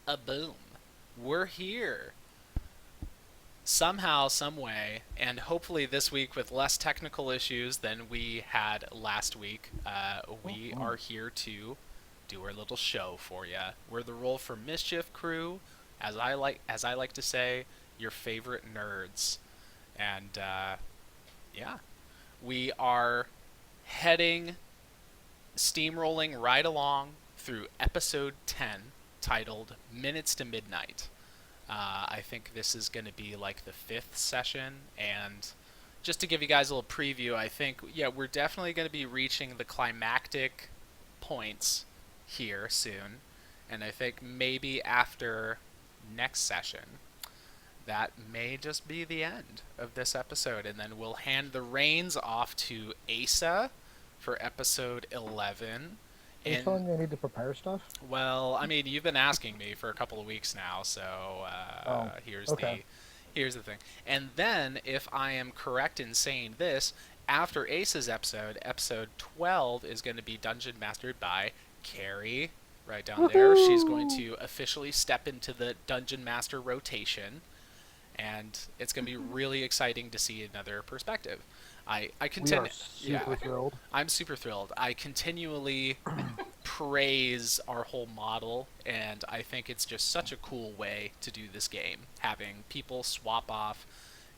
a boom. We're here. Somehow, some way, and hopefully this week with less technical issues than we had last week, we Mhm. are here to do our little show for you. We're the Roll for Mischief crew, as I like to say, your favorite nerds, and yeah, we are heading steamrolling right along through episode 10, titled Minutes to Midnight. I think this is going to be like the fifth session, and just to give you guys a little preview, I think, yeah, we're definitely going to be reaching the climactic points here soon, and I think maybe after next session, that may just be the end of this episode, and then we'll hand the reins off to Asa for episode 11. Are you And telling me I need to prepare stuff? well, I mean, you've been asking me for a couple of weeks now, so Oh, here's okay. the thing. And then, if I am correct in saying this, after Ace's episode, episode 12 is going to be dungeon mastered by Carrie. Right down there, she's going Woohoo! to officially step into the dungeon master rotation, and it's going to be really exciting to see another perspective. I We are contend, yeah, super thrilled. I'm super thrilled. I continually praise our whole model, and I think it's just such a cool way to do this game. Having people swap off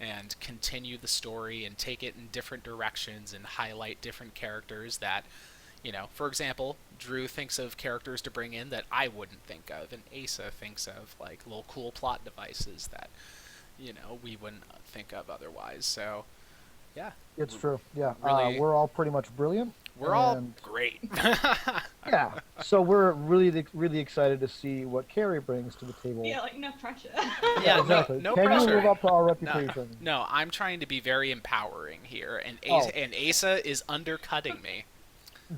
and continue the story and take it in different directions and highlight different characters that, for example, Drew thinks of characters to bring in that I wouldn't think of, and Asa thinks of like little cool plot devices that, we wouldn't think of otherwise. So, yeah, It's true. Yeah, really, we're all pretty much brilliant, we're all and great. yeah, so we're really excited to see what Carrie brings to the table. Yeah, like no pressure. Yeah, Yeah, no, exactly. no Can you live pressure. up to our No, reputation? no, I'm trying to be very empowering here, and Oh, Asa is undercutting me.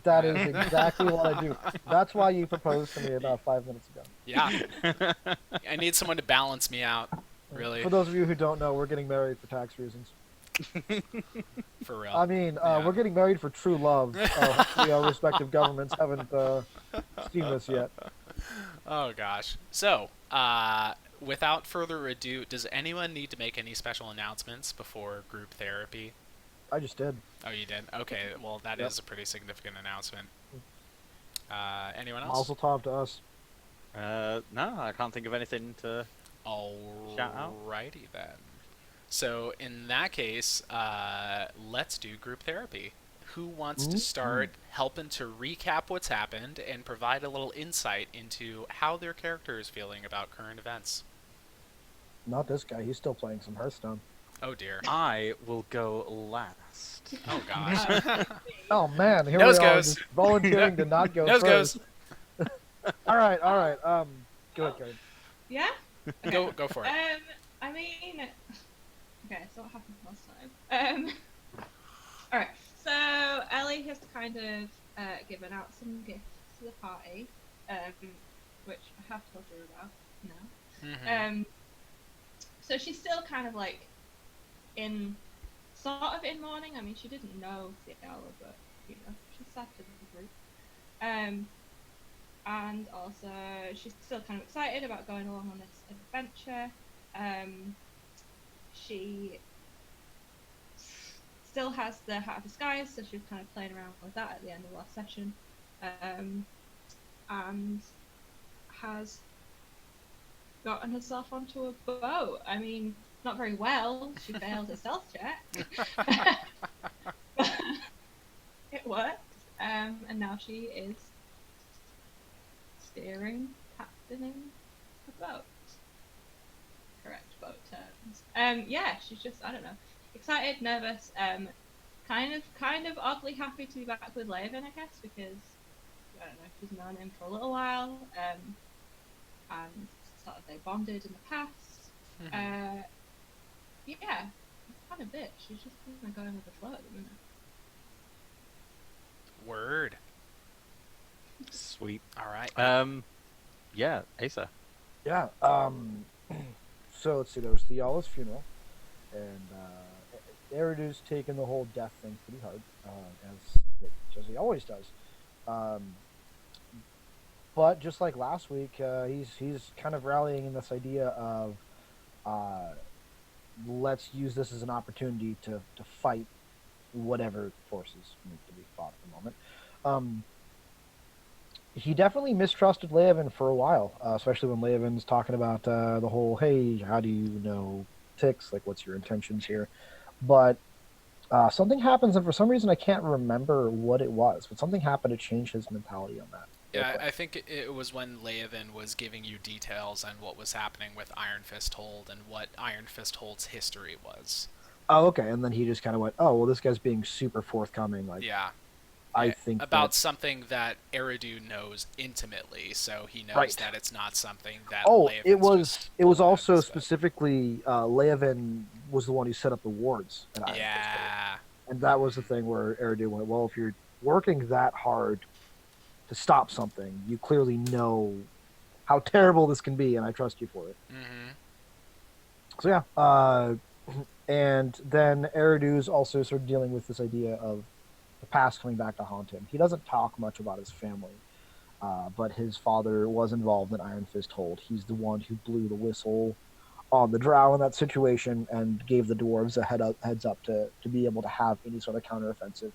that is exactly what I do. That's why you proposed to me about 5 minutes ago. Yeah, I need someone to balance me out. Really, For those of you who don't know, we're getting married for tax reasons. for real. I mean, Yeah. we're getting married for true love. Hopefully, our respective governments haven't seen this yet. Oh gosh. So, without further ado, does anyone need to make any special announcements before group therapy? I just did. Oh, you did. Okay. Well, that Yep. is a pretty significant announcement. Anyone else? Mazel tov to us. No, I can't think of anything to shout out. Alrighty then. So in that case, let's do group therapy. Who wants to Mm-hmm. start helping to recap what's happened and provide a little insight into how their character is feeling about current events? Not this guy. He's still playing some Hearthstone. Oh dear. I will go last. Oh gosh. Oh man, here Nose we are, goes. just volunteering to not go Nose first. goes. All right, all right. Go ahead, Karen. Yeah? Go for it. I mean, okay, so what happened last time? Alright, so Ellie has kind of given out some gifts to the party, which I have told you about now. Hmm. So she's still kind of like sort of in mourning. I mean, she didn't know Ciara, but, she's sad to the group. And also she's still kind of excited about going along on this adventure. She still has the Hat of Disguise, so she was kind of playing around with that at the end of last session, and has gotten herself onto a boat. I mean, not very well. She failed a stealth check. But it worked, and now she is steering, captaining a boat. Correct boat terms. Yeah, she's just, I don't know, excited, nervous, kind of oddly happy to be back with Laven, I guess, because I don't know, she's known him for a little while, and sort of they bonded in the past. Yeah, kind of it. She's just kind of going with the flow at the minute. Word. Sweet. All right. Yeah, Asa. Yeah. So let's see. There was Theala's funeral, and Eridu's taken the whole death thing pretty hard, as he always does. but just like last week, he's kind of rallying in this idea of uh, let's use this as an opportunity to fight whatever forces need to be fought at the moment. Um, he definitely mistrusted Leovan for a while, especially when Leovan's talking about the whole, hey, how do you know ticks? Like, what's your intentions here? But something happens, and for some reason I can't remember what it was, but something happened to change his mentality on that real Yeah, quick. I think it was when Leovan was giving you details on what was happening with Iron Fist Hold and what Iron Fist Hold's history was. Oh, okay. And then he just kind of went, oh, well, this guy's being super forthcoming. Like, Yeah, I think that. about something that Eridu knows intimately, so he knows Right. that it's not something that Oh, it Leovin's just was it was pulling out of also his butt. specifically Leovan was the one who set up the wards at Iron Fist Hold. Yeah. And that was the thing where Eridu went, well, if you're working that hard to stop something, you clearly know how terrible this can be, and I trust you for it. Mm-hmm. So yeah, and then Eridu's also sort of dealing with this idea of the past coming back to haunt him. He doesn't talk much about his family, but his father was involved in Iron Fist Hold. He's the one who blew the whistle on the Drow in that situation and gave the dwarves a heads up to be able to have any sort of counteroffensive.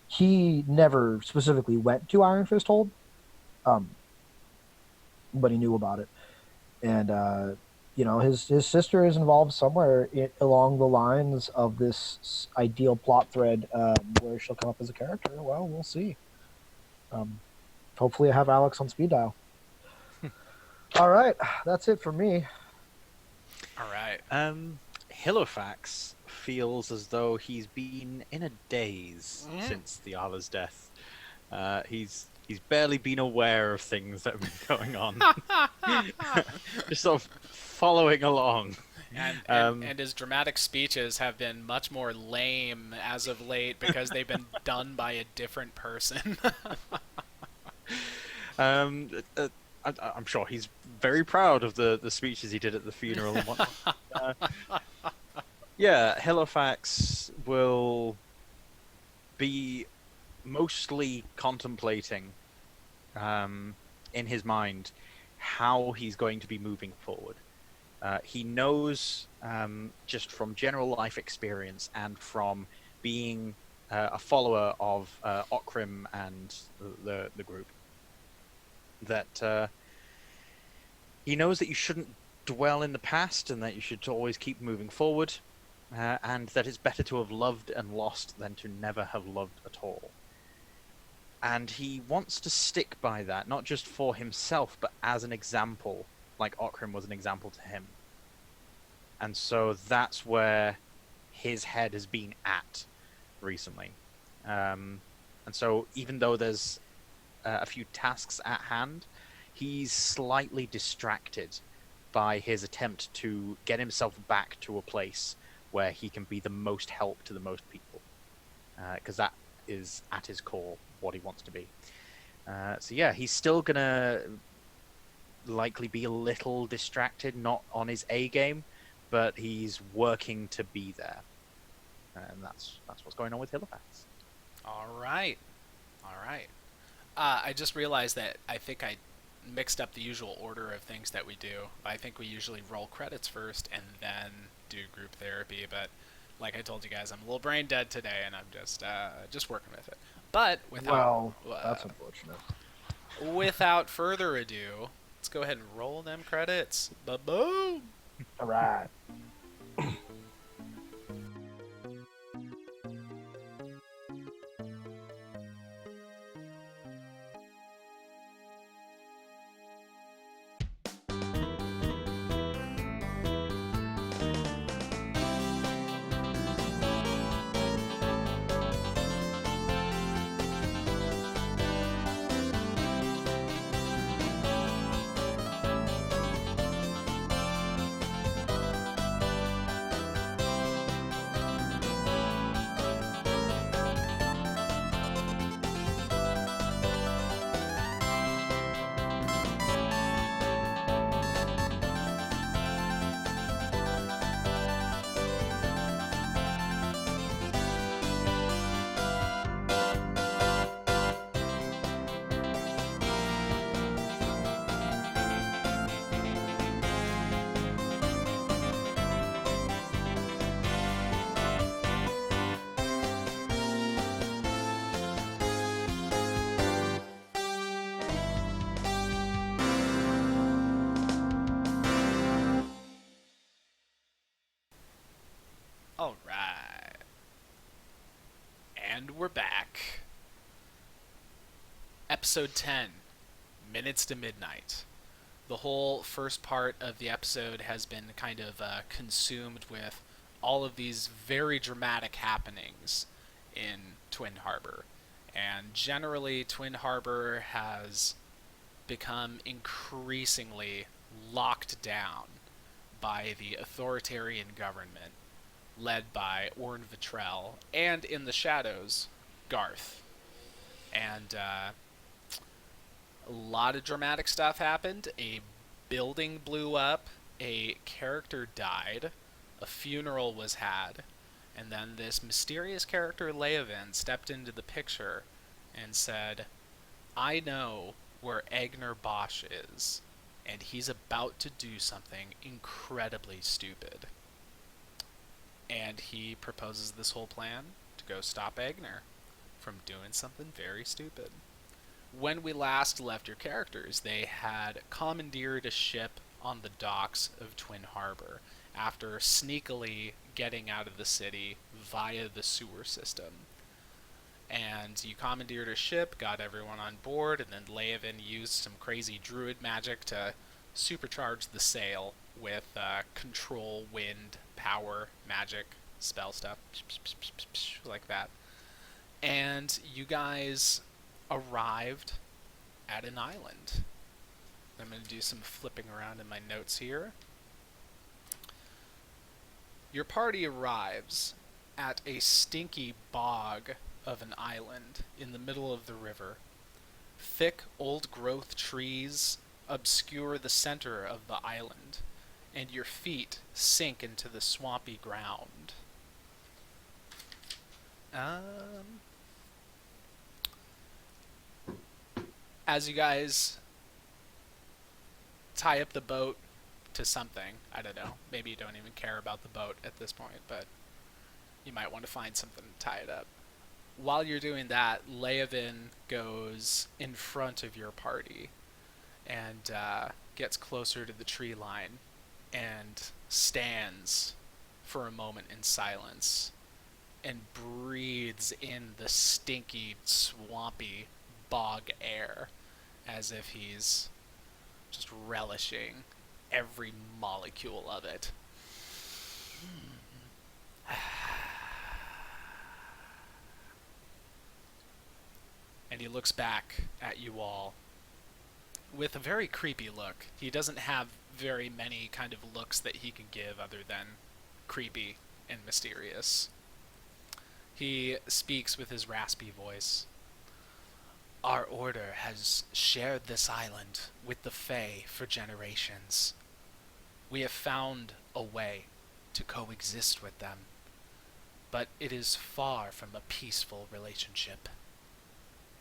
He never specifically went to Iron Fist Hold, um, but he knew about it. And his sister is involved somewhere along the lines of this ideal plot thread where she'll come up as a character. Well, we'll see. Um, Hopefully, I have Alex on speed dial. All right, that's it for me. All right. Hilofax feels as though he's been in a daze Mm. since the Arla's death. He's barely been aware of things that have been going on. Just sort of following along. And his dramatic speeches have been much more lame as of late because they've been done by a different person. Um, I'm sure he's very proud of the speeches he did at the funeral and whatnot. Yeah, Hilofax will be mostly contemplating in his mind how he's going to be moving forward. He knows just from general life experience and from being a follower of Okrim and the group that he knows that you shouldn't dwell in the past and that you should always keep moving forward, and that it's better to have loved and lost than to never have loved at all. And he wants to stick by that, not just for himself, but as an example, like Okrim was an example to him. And so that's where his head has been at recently. And so even though there's a few tasks at hand, he's slightly distracted by his attempt to get himself back to a place where he can be the most help to the most people. Because that is, at his core, what he wants to be. So yeah, he's still gonna likely be a little distracted, not on his A game, but he's working to be there. And that's what's going on with Hilofax. All right. All right. I just realized that I think I mixed up the usual order of things that we do. I think we usually roll credits first and then do group therapy, but like I told you guys, I'm a little brain dead today, and I'm just working with it. But That's unfortunate. without further ado, let's go ahead and roll them credits. Ba-boom! All right. All right. And we're back. Episode 10, Minutes to Midnight. The whole first part of the episode has been kind of consumed with all of these very dramatic happenings in Twin Harbor. And generally, Twin Harbor has become increasingly locked down by the authoritarian government led by Orran Vitrell, and in the shadows, Garth. And a lot of dramatic stuff happened. A building blew up, a character died, a funeral was had, and then this mysterious character, Leovan, stepped into the picture and said, I know where Egner Bosch is, and he's about to do something incredibly stupid. And he proposes this whole plan to go stop Egner from doing something very stupid. When we last left your characters, they had commandeered a ship on the docks of Twin Harbor after sneakily getting out of the city via the sewer system. And you commandeered a ship, got everyone on board, and then Leovan used some crazy druid magic to supercharge the sail with control, wind, power, magic, spell stuff, like that. And you guys arrived at an island. I'm going to do some flipping around in my notes here. Your party arrives at a stinky bog of an island in the middle of the river. Thick, old-growth trees obscure the center of the island, and your feet sink into the swampy ground. As you guys tie up the boat to something, I don't know, maybe you don't even care about the boat at this point, but you might want to find something to tie it up. While you're doing that, Leovan goes in front of your party and gets closer to the tree line and stands for a moment in silence and breathes in the stinky, swampy bog air as if he's just relishing every molecule of it. And he looks back at you all with a very creepy look. He doesn't have very many kind of looks that he can give other than creepy and mysterious. He speaks with his raspy voice. Our order has shared this island with the Fae for generations. We have found a way to coexist with them, but it is far from a peaceful relationship.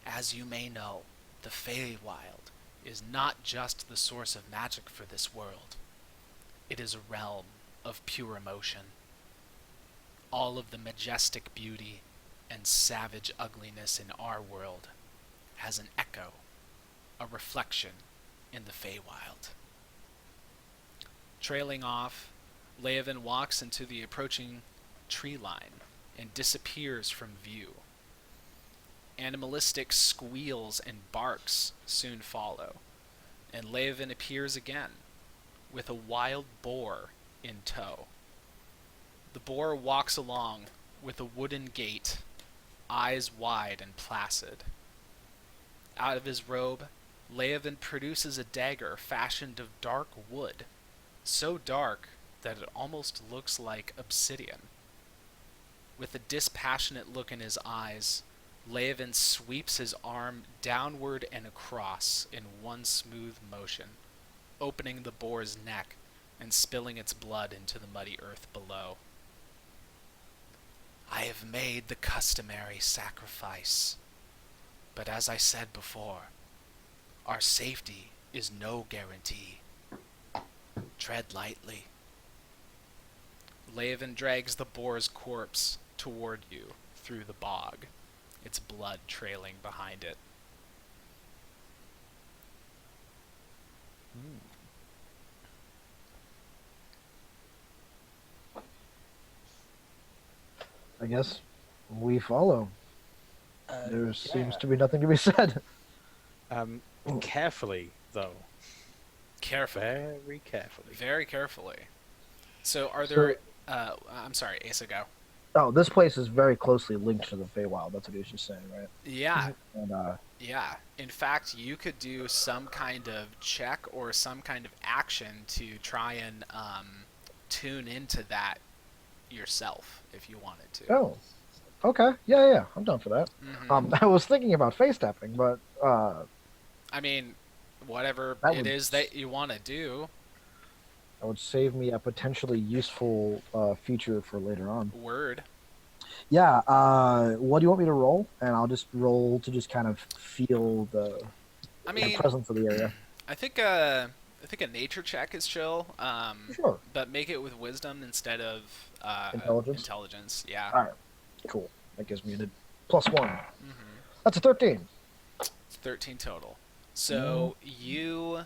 As you may know, the Feywild is not just the source of magic for this world. It is a realm of pure emotion. All of the majestic beauty and savage ugliness in our world has an echo, a reflection in the Feywild. Trailing off, Leovan walks into the approaching tree line and disappears from view. Animalistic squeals and barks soon follow, and Leovan appears again, with a wild boar in tow. The boar walks along with a wooden gait, eyes wide and placid. Out of his robe, Leovan produces a dagger fashioned of dark wood, so dark that it almost looks like obsidian. With a dispassionate look in his eyes, Leovan sweeps his arm downward and across in one smooth motion, opening the boar's neck and spilling its blood into the muddy earth below. I have made the customary sacrifice, but as I said before, our safety is no guarantee. Tread lightly. Leovan drags the boar's corpse toward you through the bog, its blood trailing behind it. I guess we follow. There seems Yeah. to be nothing to be said. Um, carefully though, Carefully, very carefully. very carefully. So, are there? So, I'm sorry, Asa, go. oh, this place is very closely linked to the Feywild. That's what he was just saying, right? Yeah, And yeah. In fact, you could do some kind of check or some kind of action to try and tune into that yourself if you wanted to. oh, okay, yeah, I'm down for that. Hmm. I was thinking about face tapping, but I mean, whatever that it would is that you want to do, that would save me a potentially useful feature for later on. word. Yeah. What do you want me to roll? And I'll just roll to just kind of feel I the mean, presence of the area. I think a nature check is chill, Sure. but make it with wisdom instead of Intelligence. intelligence. Yeah. All right. Cool. That gives me a +1. Hmm. That's a 13. It's 13 total. Mm, So you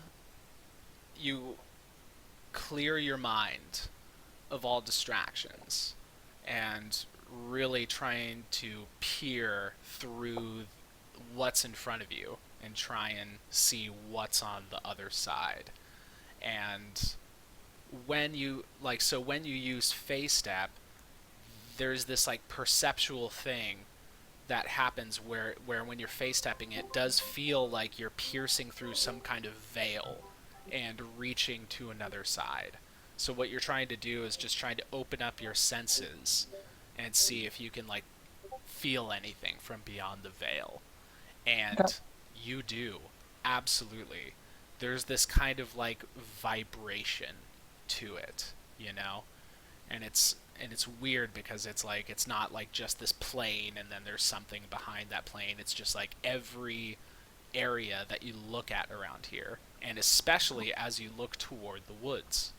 clear your mind of all distractions and really trying to peer through what's in front of you and try and see what's on the other side. And when you use face step, there's this like perceptual thing that happens where when you're face stepping, it does feel like you're piercing through some kind of veil and reaching to another side. So what you're trying to do is just trying to open up your senses and see if you can like feel anything from beyond the veil. okay. And you do. Absolutely. There's this kind of like vibration to it, you know? And it's weird because it's like it's not like just this plane and then there's something behind that plane. It's just like every area that you look at around here, and especially as you look toward the woods,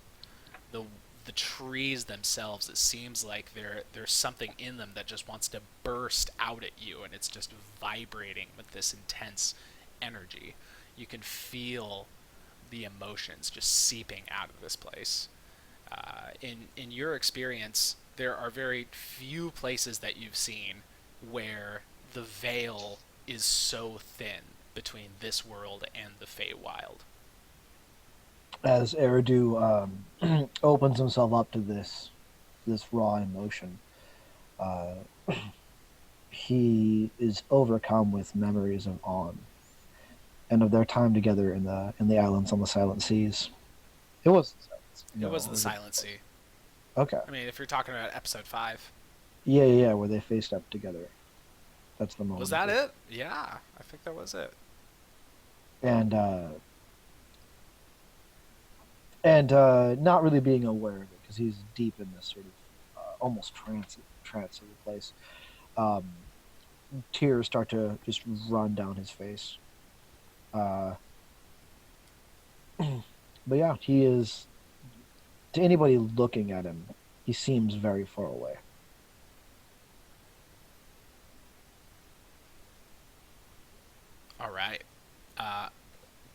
the the trees themselves, it seems like there's something in them that just wants to burst out at you, and it's just vibrating with this intense energy. You can feel the emotions just seeping out of this place. In your experience, there are very few places that you've seen where the veil is so thin between this world and the Feywild. As Eridu opens himself up to this raw emotion, uh, he is overcome with memories of On and of their time together in the islands on the Silent Seas. It was the Silent Seas. It No, was the was it? Silent Sea. Okay. I mean, if you're talking about episode 5. Yeah, where they faced up together. That's the Was moment. that it? Yeah, I think that was it. And not really being aware of it because he's deep in this sort of almost trance of the place. Um, Tears start to just run down his face. Uh, but yeah, he is, to anybody looking at him, he seems very far away. All right. Uh,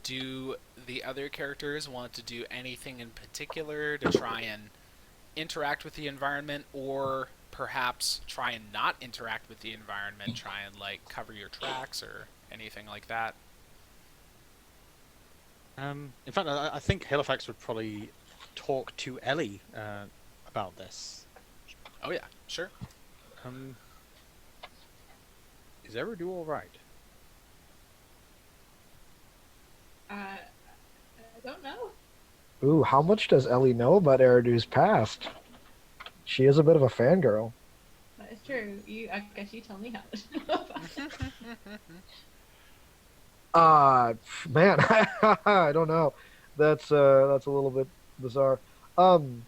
do the other characters want to do anything in particular to try and interact with the environment, or perhaps try and not interact with the environment, try and like cover your tracks or anything like that? In fact, I think Halifax would probably talk to Ellie about this. Oh yeah, sure. Um, is Eridu all right? I don't know. Ooh, how much does Ellie know about Eridu's past? She is a bit of a fangirl. That is true. I guess you tell me how to know about it. Man, I don't know. That's a little bit bizarre. Um,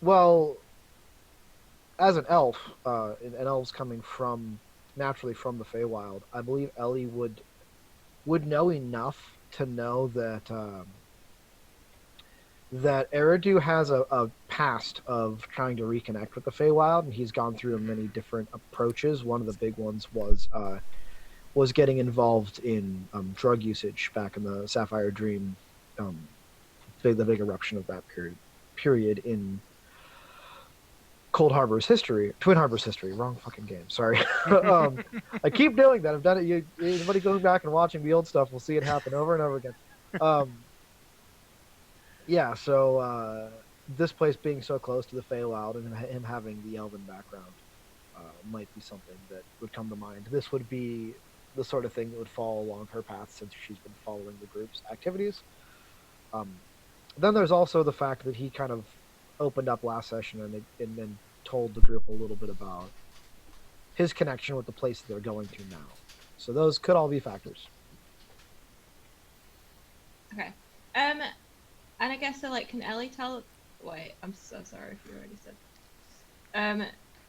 well, as an elf, and elves coming from naturally from the Feywild, I believe Ellie would know enough to know that that Eridu has a past of trying to reconnect with the Feywild, and he's gone through many different approaches. One of the big ones was getting involved in drug usage back in the Sapphire Dream, the big eruption of that period Cold Harbor's history, Twin Harbor's history. Wrong fucking game. Sorry. I keep doing that. I've done it. Anybody going back and watching the old stuff will see it happen over and over again. Um, yeah. So this place being so close to the Feywild and him having the Elven background might be something that would come to mind. This would be the sort of thing that would fall along her path since she's been following the group's activities. Then there's also the fact that he kind of opened up last session and then told the group a little bit about his connection with the place that they're going to now. So those could all be factors. Okay. And I guess so, like, can Ellie tell? Wait, I'm so sorry if you already said.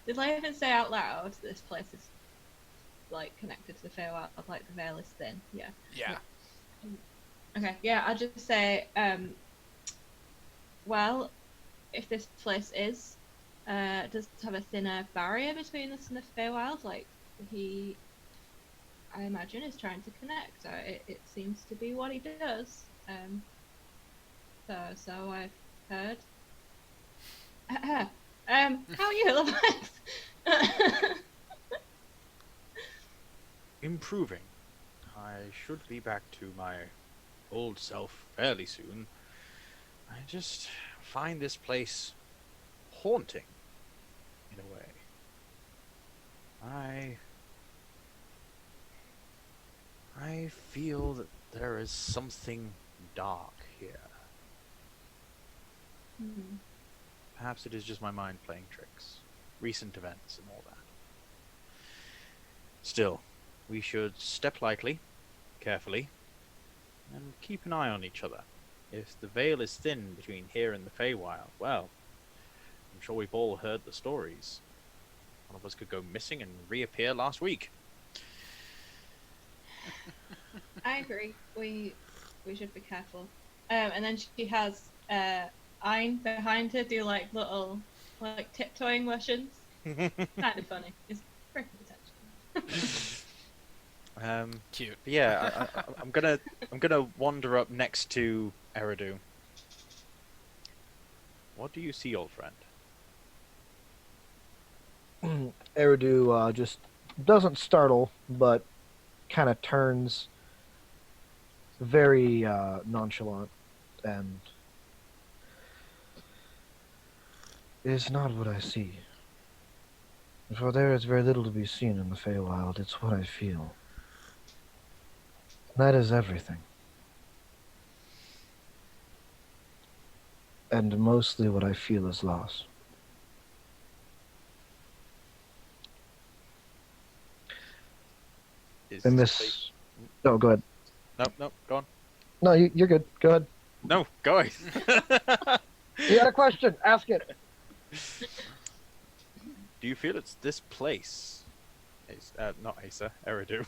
Did Laven say out loud this place is like connected to the Feywild, like the veil is thin? Yeah. Yeah. Okay. Yeah, I'll just say, well, if this place does it have a thinner barrier between us and the Feywild, like I imagine is trying to connect. It seems to be what he does. So I've heard. How are you, Levi's? Improving. I should be back to my old self fairly soon. I just find this place haunting, in a way. I feel that there is something dark here. Hmm. Perhaps it is just my mind playing tricks. Recent events and all that. Still, we should step lightly, carefully, and keep an eye on each other. If the veil is thin between here and the Feywild, well, I'm sure we've all heard the stories. One of us could go missing and reappear last week. I agree. We should be careful. And then she has Ein behind her do like little tiptoeing motions. Kind of funny. It's very potential. Cute. Yeah, I'm gonna wander up next to Eridu. What do you see, old friend? Eridu just doesn't startle, but kind of turns very nonchalant and it is not what I see. For there is very little to be seen in the Feywild. It's what I feel. That is everything. And mostly what I feel is loss. Is And this this... No, go ahead. No, go on. No, you're good. Go ahead. No, go ahead. You got a question? Ask it. Do you feel it's this place? Not Asa, Eridu.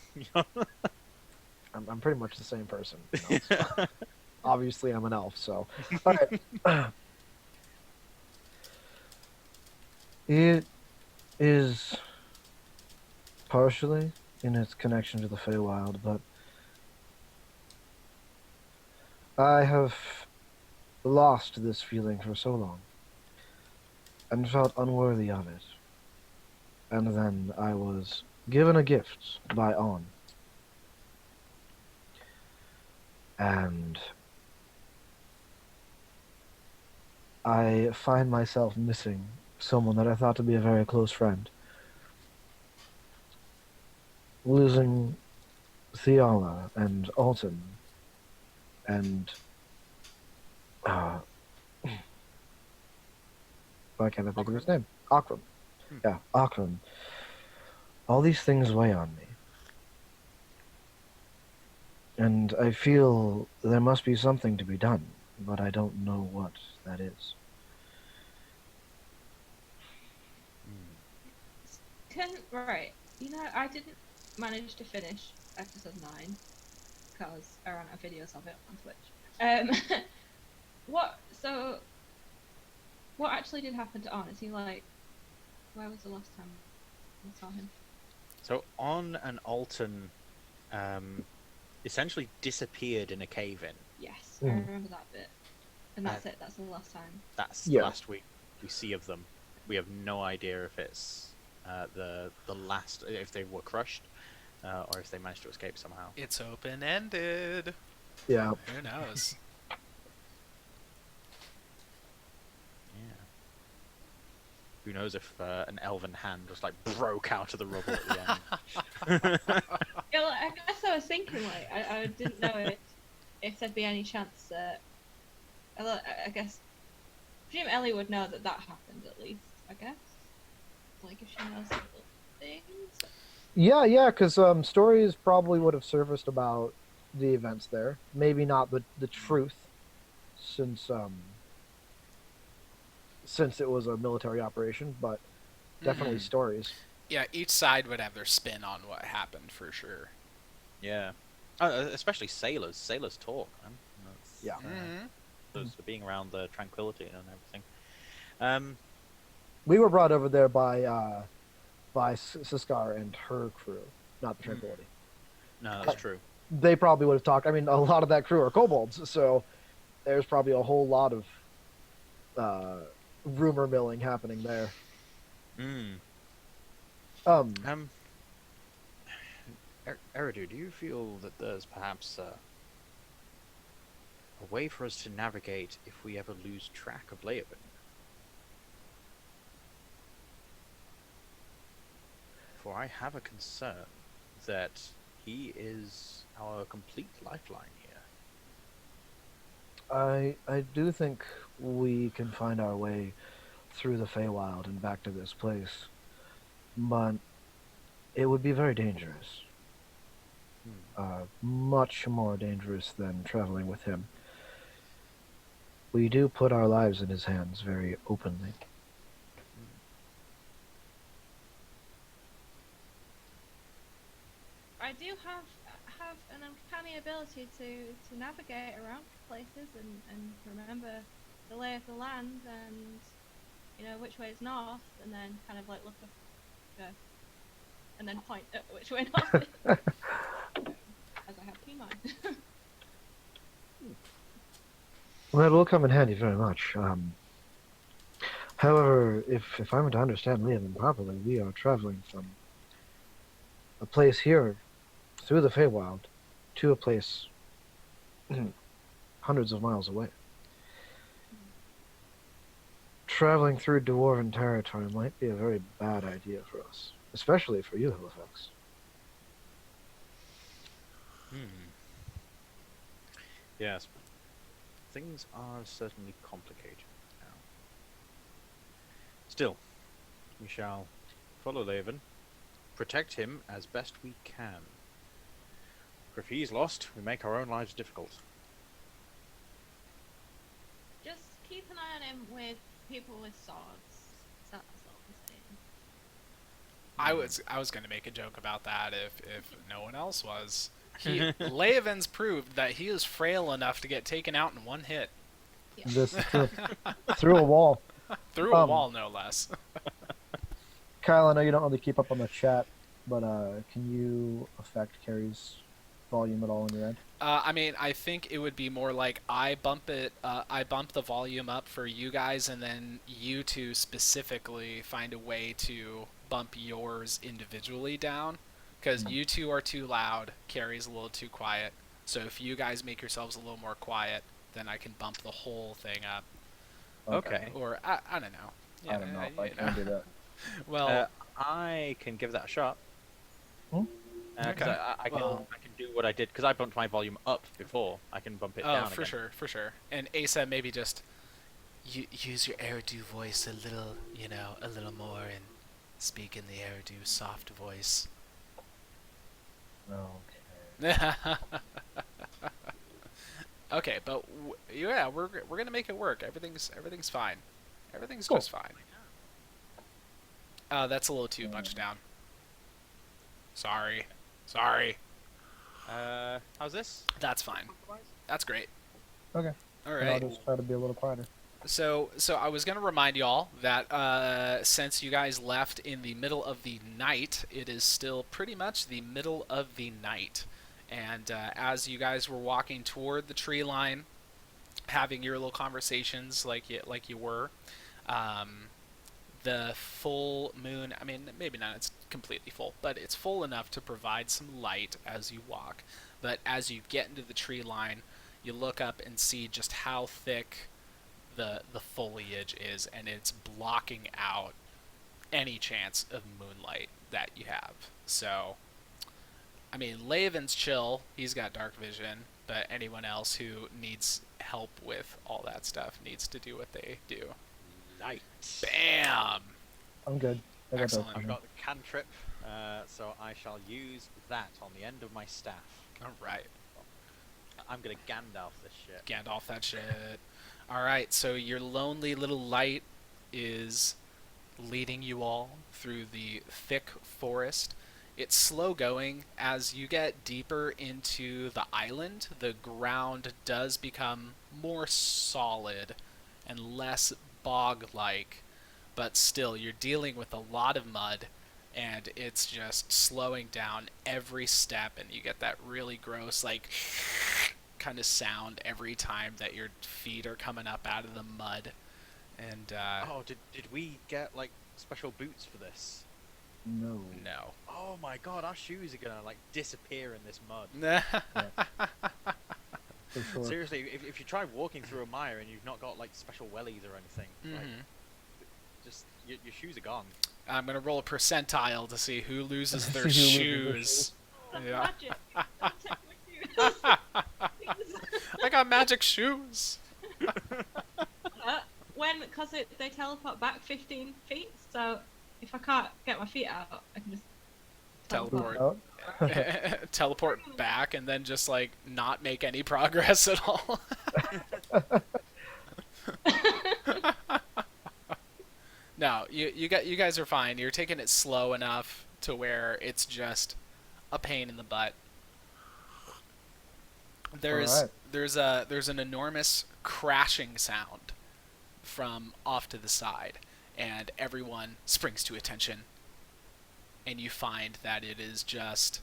I'm pretty much the same person. You know, so. Obviously, I'm an elf, so. All right. It is partially in its connection to the Feywild, but I have lost this feeling for so long and felt unworthy of it. And then I was given a gift by On. And I find myself missing someone that I thought to be a very close friend. Losing Theala and Alton and why can't I think of his name? Akram. Yeah, Akram. All these things weigh on me. And I feel there must be something to be done, but I don't know what that is. Right. You know, I didn't manage to finish episode 9 because I ran out of videos of it on Twitch. What actually did happen to On? Is he like, where was the last time I saw him? So On and Alton essentially disappeared in a cave-in. Yes, I remember that bit. And that's it. That's the last time. That's Yeah. the last we see of them. We have no idea if it's the last, if they were crushed, or if they managed to escape somehow. It's open-ended. Yeah. Who knows? Yeah. Who knows if an elven hand just like broke out of the rubble at the end. Yeah, well, I guess I was thinking, like, I didn't know if there'd be any chance that. I guess. I presume Ellie would know that happened at least, I guess. Like, if she knows little things. Yeah, because stories probably would have surfaced about the events there. Maybe not the truth, since it was a military operation, but definitely Mhm. stories. Yeah, each side would have their spin on what happened for sure. Yeah. Especially sailors. Sailors talk, man. That's, Yeah. Mm-hmm. those for being around the tranquility and everything. We were brought over there by Siskar and her crew, not the Mm. Tranquility. No, that's true. They probably would have talked. I mean, a lot of that crew are kobolds, so there's probably a whole lot of rumor milling happening there. Mm. Um, Eridu, do you feel that there's perhaps a way for us to navigate if we ever lose track of Leoben? For I have a concern that he is our complete lifeline here. I do think we can find our way through the Feywild and back to this place, but it would be very dangerous. Much more dangerous than traveling with him. We do put our lives in his hands very openly. I do have an uncanny ability to navigate around places and remember the lay of the land and which way is north, and then kind of like look up, and then point at which way north is. As I have key mind. Well, it will come in handy very much. However, if I'm to understand Leonin properly, we are traveling from a place here through the Feywild to a place hundreds of miles away. Traveling through Dwarven territory might be a very bad idea for us, especially for you, Halifax. Yes. Things are certainly complicated now. Still, we shall follow Laven, protect him as best we can. For if he's lost, we make our own lives difficult. Just keep an eye on him with people with swords. That's all I'm saying. I was gonna make a joke about that if no one else was. Leovin's proved that he is frail enough to get taken out in one hit. Yeah. This through a wall. Through a wall, no less. Kyle, I know you don't really keep up on the chat, but can you affect Carrie's volume at all on your end? I mean, I think it would be more like I bump the volume up for you guys, and then you two specifically find a way to bump yours individually down, because you two are too loud, Carrie's a little too quiet. So if you guys make yourselves a little more quiet, then I can bump the whole thing up. Okay. Or I don't know. Yeah, I don't know if I you can do that. Well, I can give that a shot. Hmm? 'Cause Okay. I can Well- do what I did because I bumped my volume up before. I can bump it down for again. sure, for sure. And Asa, maybe just use your Eridu voice a little, a little more, and speak in the Eridu soft voice. Okay. Okay, but yeah, we're gonna make it work. Everything's fine. Everything's Cool. just fine. That's a little too much down. Sorry. How's this? That's fine. That's great. Okay. All And I'll right. just try to be a little quieter. So I was gonna remind y'all that since you guys left in the middle of the night, it is still pretty much the middle of the night. And as you guys were walking toward the tree line, having your little conversations like you were, the full moon, I mean, maybe not it's completely full, but it's full enough to provide some light as you walk. But as you get into the tree line, you look up and see just how thick the foliage is, and it's blocking out any chance of moonlight that you have. So, I mean, Laven's chill. He's got dark vision, but anyone else who needs help with all that stuff needs to do what they do. Nice. Bam! I'm good. I got Excellent. dark I've vision. got the cantrip, so I shall use that on the end of my staff. All right. I'm gonna Gandalf this shit. Gandalf that shit. All right, so your lonely little light is leading you all through the thick forest. It's slow going. As you get deeper into the island, the ground does become more solid and less bog-like, but still you're dealing with a lot of mud, and it's just slowing down every step, and you get that really gross like kind of sound every time that your feet are coming up out of the mud. And Oh, did we get like special boots for this? No. no. Oh my god, our shoes are gonna like disappear in this mud. For sure. Seriously, if you try walking through a mire and you've not got like special wellies or anything, like, just your shoes are gone. I'm gonna roll a percentile to see who loses their See who loses their shoes. That's Yeah. magic. Don't take my shoes. I got magic shoes. Because they teleport back 15 feet, so if I can't get my feet out, I can just Teleport. Out. Teleport back and then just like not make any progress at all. No, you guys are fine. You're taking it slow enough to where it's just a pain in the butt. Alright. There's an enormous crashing sound from off to the side, and everyone springs to attention. And you find that it is just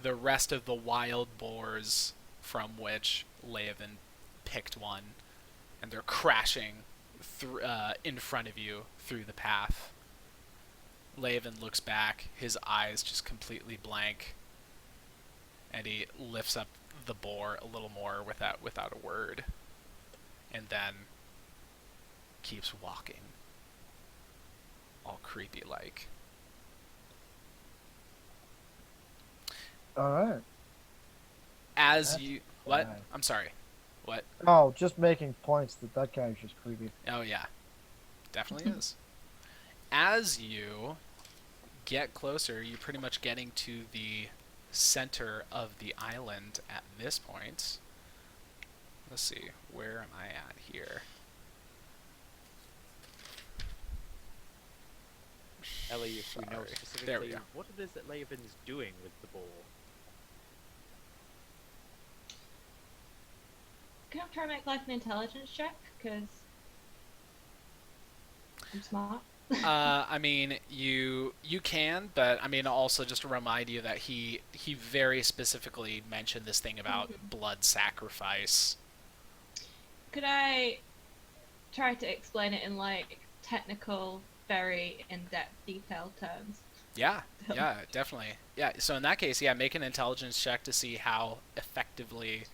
the rest of the wild boars from which Leovan picked one, and they're crashing in front of you through the path. Leovan looks back, his eyes just completely blank, and he lifts up the boar a little more without a word, and then keeps walking, all creepy like. All right. As That's you what? bad. I'm sorry. What? Oh, just making points that guy is just creepy. Oh yeah, definitely is. As you get closer, you're pretty much getting to the center of the island at this point. Let's see, where am I at here? Ellie, if we know Sorry. specifically There we go. what it is that Laven's doing with the ball. Can I try and make like an intelligence check? Because I'm smart. I mean, you can, but I mean, also just to remind you that he very specifically mentioned this thing about blood sacrifice. Could I try to explain it in like technical, very in-depth, detailed terms? Yeah, yeah, definitely. Yeah, so in that case, yeah, make an intelligence check to see how effectively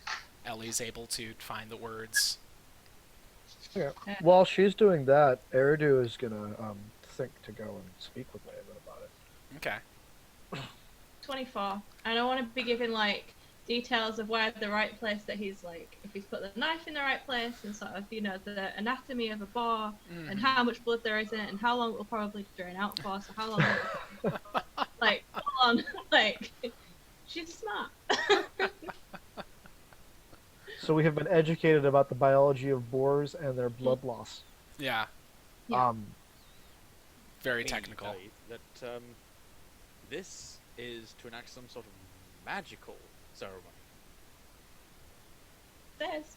Ellie's able to find the words. Yeah. While she's doing that, Eridu is gonna think to go and speak with Laven about it. Okay. 24. I don't want to be giving like details of where the right place that he's like, if he's put the knife in the right place and sort of, you know, the anatomy of a boar and how much blood there is in it and how long it will probably drain out for. So how long? Like, hold on, like, she's smart. So we have been educated about the biology of boars and their blood loss. Yeah, Yeah. very Me, technical. Ellie, that this is to enact some sort of magical ceremony. There's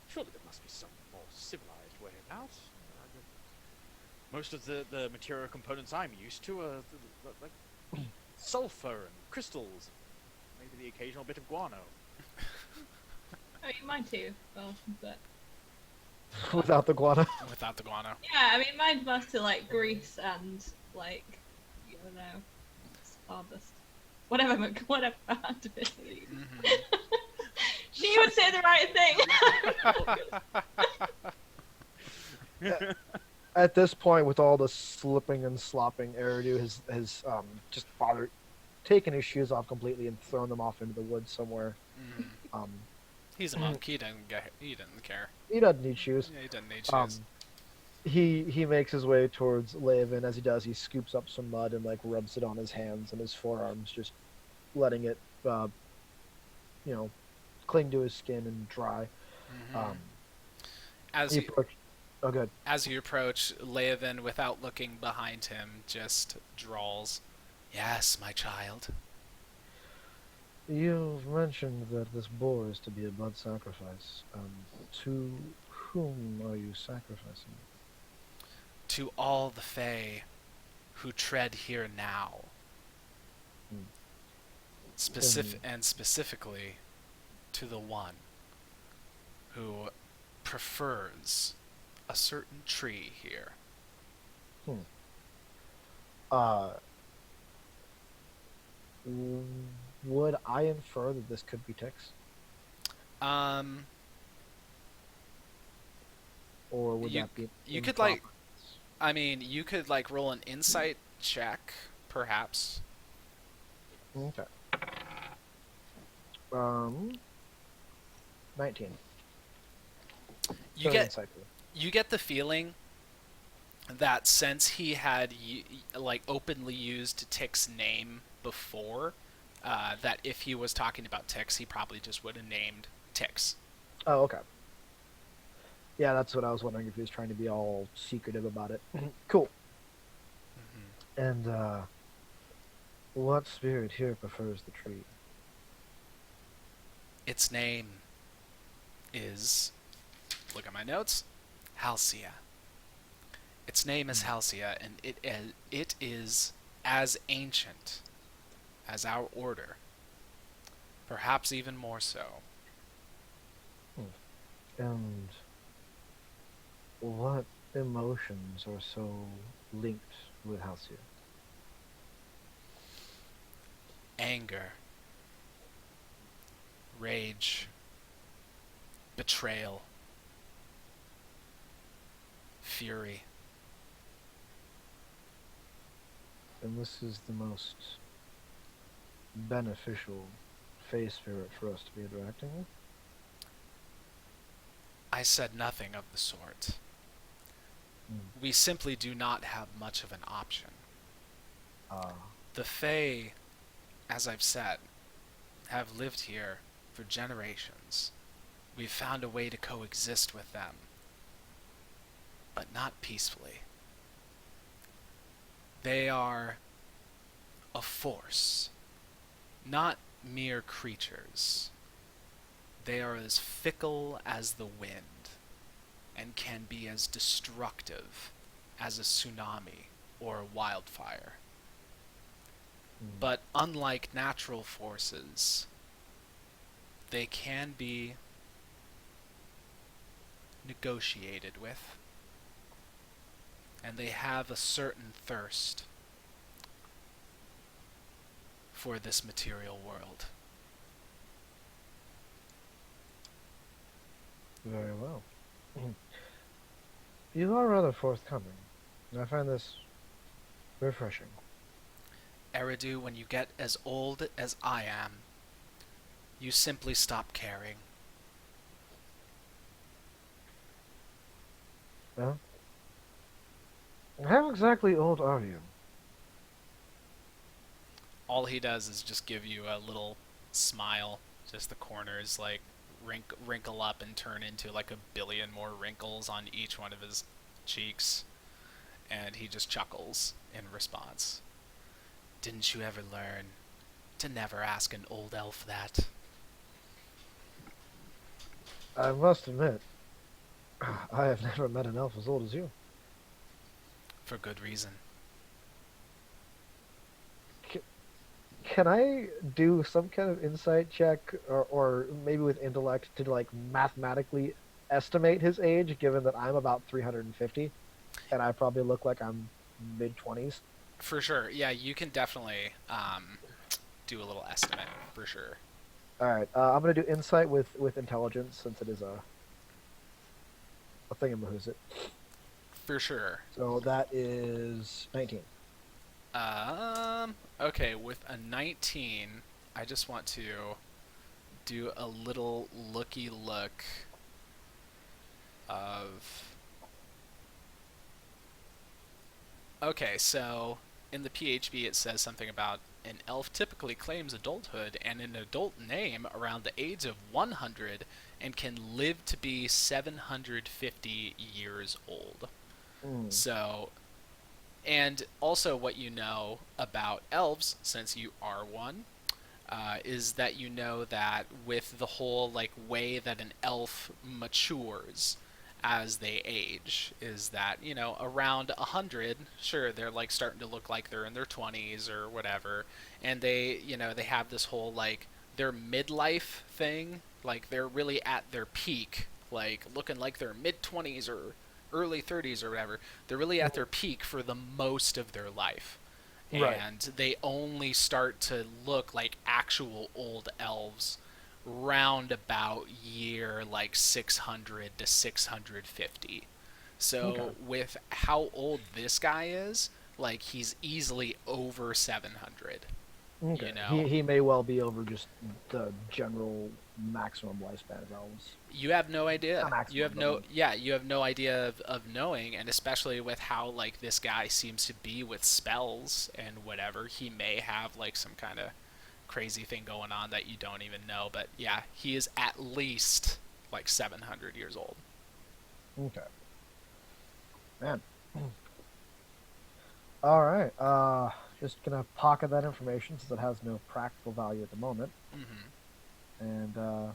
Surely there must be some more civilized way about. Most of the material components I'm used to are like sulfur and crystals, maybe the occasional bit of guano. I mean, mine too. Well, but Without the guano. without the guano. Yeah, I mean, mine's mostly like grease and like, you know, stardust. Whatever artificial you use. Hmm. She would say the right thing. At this point, with all the slipping and slopping, Eridu has just bothered taken his shoes off completely and thrown them off into the woods somewhere. Hmm. Um, He's a monk. He didn't care. he doesn't need shoes. Yeah, he doesn't need Um, shoes. he makes his way towards Leovan. As he does, he scoops up some mud and like rubs it on his hands and his forearms, just letting it, you know, cling to his skin and dry. Hmm. Um, As he you approach- Oh, good. as you approach, Leovan, without looking behind him, just drawls, "Yes, my child." You've mentioned that this boar is to be a blood sacrifice. To whom are you sacrificing? To all the Fae who tread here now. Hmm. Specifically to the one who prefers a certain tree here. Uh, would I infer that this could be Tix, Um, or would You- that be? you could, like- improper? I mean, you could like roll an insight check, perhaps. Okay. 19. You So get insightful. you get the feeling that since he had like openly used Tick's name before, that if he was talking about Tix, he probably just would have named Tix. Oh, okay. Yeah, that's what I was wondering if he was trying to be all secretive about it. Cool. Hmm. And what spirit here prefers the tree? Its name is, look at my notes, Halcyon. Its name is Halcyon, and it is as ancient as our order, perhaps even more so. And what emotions are so linked with Halcyon? Anger, rage, betrayal, fury. And this is the most beneficial face spirit for us to be interacting with? I said nothing of the sort. Hmm. We simply do not have much of an option. Ah, The Fae, as I've said, have lived here for generations. We've found a way to coexist with them, but not peacefully. They are a force, not mere creatures. They are as fickle as the wind, and can be as destructive as a tsunami or a wildfire. But unlike natural forces, they can be negotiated with, and they have a certain thirst for this material world. very well. You are rather forthcoming. I find this refreshing. Eridu, when you get as old as I am, you simply stop caring. Well, how exactly old are you? All he does is just give you a little smile. Just the corners like wrinkle up and turn into like a billion more wrinkles on each one of his cheeks. And he just chuckles in response. Didn't you ever learn to never ask an old elf that? I must admit, I have never met an elf as old as you. For good reason. Can I do some kind of insight check, or maybe with intellect, to like mathematically estimate his age, given that I'm about 350, and I probably look like I'm mid-20s. For sure. Yeah, you can definitely do a little estimate for sure. All right, I'm gonna do insight with intelligence since it is a thingamahoosit. For sure. So that is 19. Okay, with a 19, I just want to do a little looky look of. Okay, so in the PHB it says something about an elf typically claims adulthood and an adult name around the age of 100 and can live to be 750 years old. Mm. So, and also what you know about elves, since you are one, is that you know that with the whole like way that an elf matures as they age is that around 100, sure, they're like starting to look like they're in their 20s or whatever, and they have this whole like their midlife thing, like they're really at their peak, like looking like they're mid 20s or early 30s or whatever. They're really at their peak for the most of their life, Right. and they only start to look like actual old elves round about year like 600 to 650. Okay. So with how old this guy is, like he's easily over 700, Okay. you know. He may well be over just the general maximum lifespan of elves. You have no Not idea. You maximum, have but no like, yeah, you have no idea of knowing, and especially with how like this guy seems to be with spells and whatever, he may have like some kind of crazy thing going on that you don't even know. But yeah, he is at least like 700 years old. okay. Man. All right. Just gonna pocket that information since it has no practical value at the moment, Hmm. and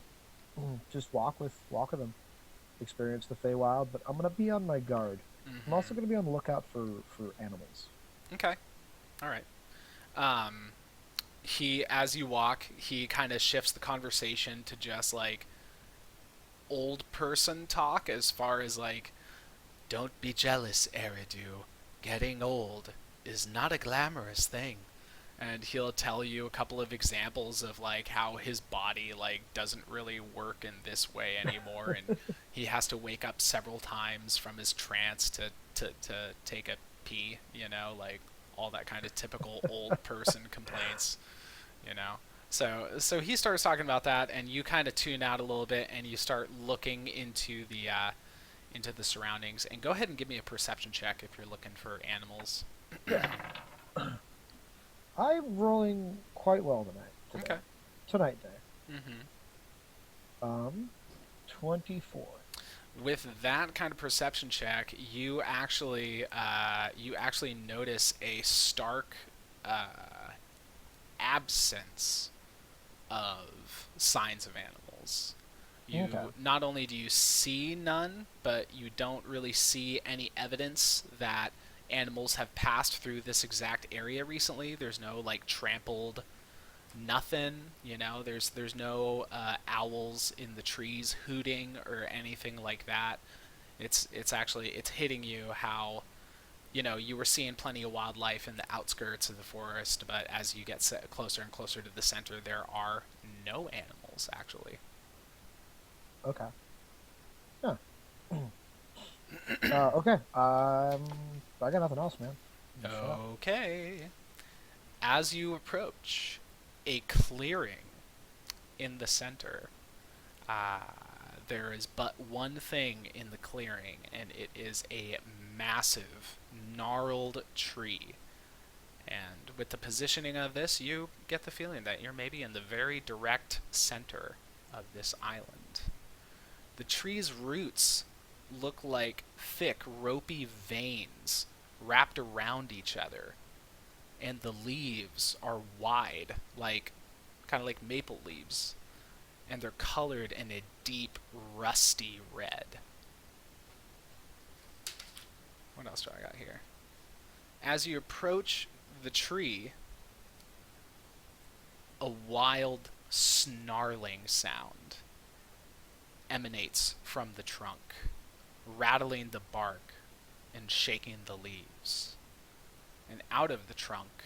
just walk with them. Experience the Feywild, but I'm gonna be on my guard. I'm also Hmm. gonna be on the lookout for animals. Okay. All right. Um, he as you walk, he kind of shifts the conversation to just like old person talk, as far as like, don't be jealous, Eridu. Getting old is not a glamorous thing. And he'll tell you a couple of examples of like how his body like doesn't really work in this way anymore, and he has to wake up several times from his trance to take a pee, like all that kind of typical old person complaints, you know. So he starts talking about that, and you kind of tune out a little bit, and you start looking into the surroundings. And go ahead and give me a perception check if you're looking for animals. Yeah, I'm rolling quite well tonight. Okay. Tonight day. Mm-hmm. 24. With that kind of perception check, you actually notice a stark absence of signs of animals. You Okay. not only do you see none, but you don't really see any evidence that animals have passed through this exact area recently. There's no like trampled nothing, there's no owls in the trees hooting or anything like that. It's hitting you how you were seeing plenty of wildlife in the outskirts of the forest, but as you get closer and closer to the center, there are no animals actually. Okay. Yeah. Okay. I got nothing else, man. Shut up. Okay. As you approach a clearing in the center, uh, there is but one thing in the clearing, and it is a massive, gnarled tree. And with the positioning of this, you get the feeling that you're maybe in the very direct center of this island. The tree's roots look like thick, ropey veins wrapped around each other, and the leaves are wide, like kind of like maple leaves, and they're colored in a deep, rusty red. What else do I got here? As you approach the tree, a wild snarling sound emanates from the trunk, rattling the bark and shaking the leaves. And out of the trunk,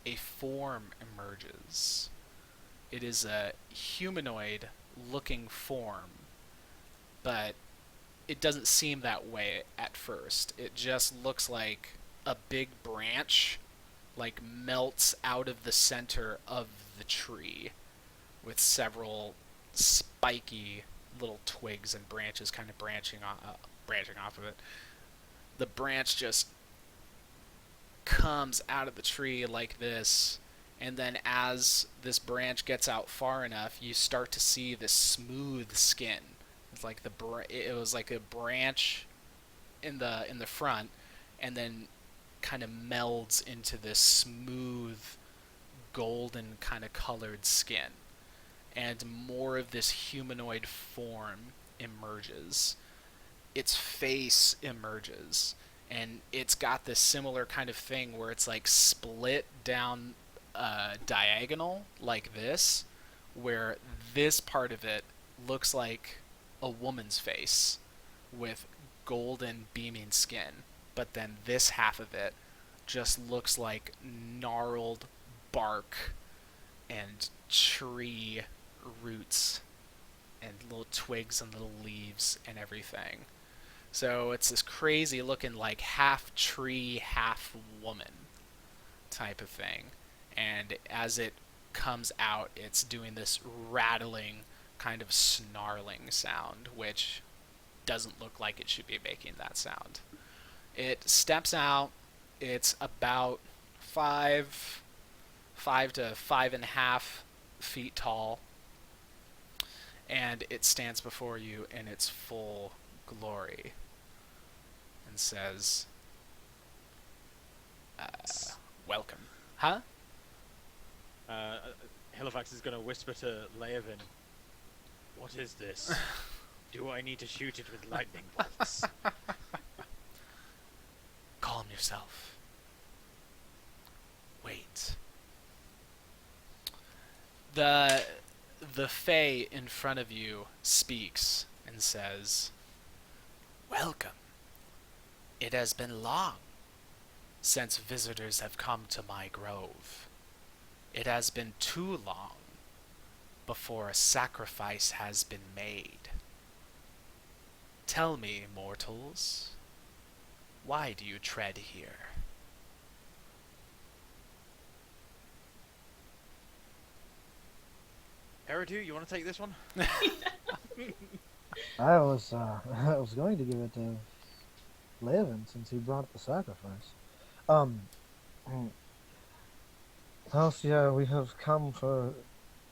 a form emerges. It is a humanoid looking form, but it doesn't seem that way at first. It just looks like a big branch like melts out of the center of the tree with several spiky little twigs and branches kind of branching off of it. The branch just comes out of the tree like this, and then as this branch gets out far enough, you start to see this smooth skin. It's like it was like a branch in the front, and then kind of melds into this smooth golden kind of colored skin, and more of this humanoid form emerges. Its face emerges, and it's got this similar kind of thing where it's like split down diagonal like this, where this part of it looks like a woman's face with golden beaming skin, but then this half of it just looks like gnarled bark and tree roots and little twigs and little leaves and everything. So it's this crazy looking like half tree, half woman type of thing. And as it comes out, it's doing this rattling kind of snarling sound, which doesn't look like it should be making that sound. It steps out. It's about 5 to 5.5 feet tall, and it stands before you in its full glory and says, welcome. Huh? Halifax is going to whisper to Leovan, "What is this? Do I need to shoot it with lightning bolts?" Calm yourself. Wait. The Fae in front of you speaks and says, welcome. It has been long since visitors have come to my grove. It has been too long before a sacrifice has been made. Tell me, mortals, why do you tread here? Eridu, you want to take this one? I was I was going to give it to Levin since he brought the sacrifice. House, yeah, we have come for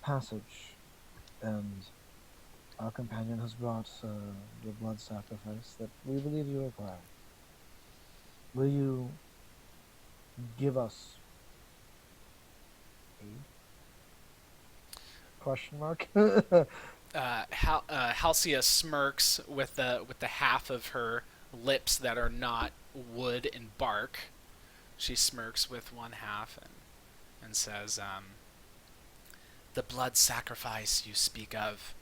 passage, and our companion has brought the blood sacrifice that we believe you require. Will you give us aid? Question mark. Halcyon smirks with the half of her lips that are not wood and bark. She smirks with one half and says, "The blood sacrifice you speak of."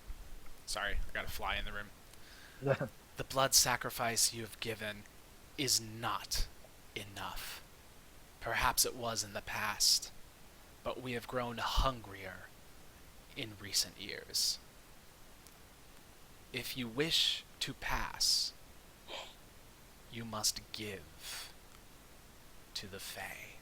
Sorry, I got a fly in the room. The blood sacrifice you have given is not enough. Perhaps it was in the past, but we have grown hungrier in recent years. If you wish to pass, you must give to the Fae.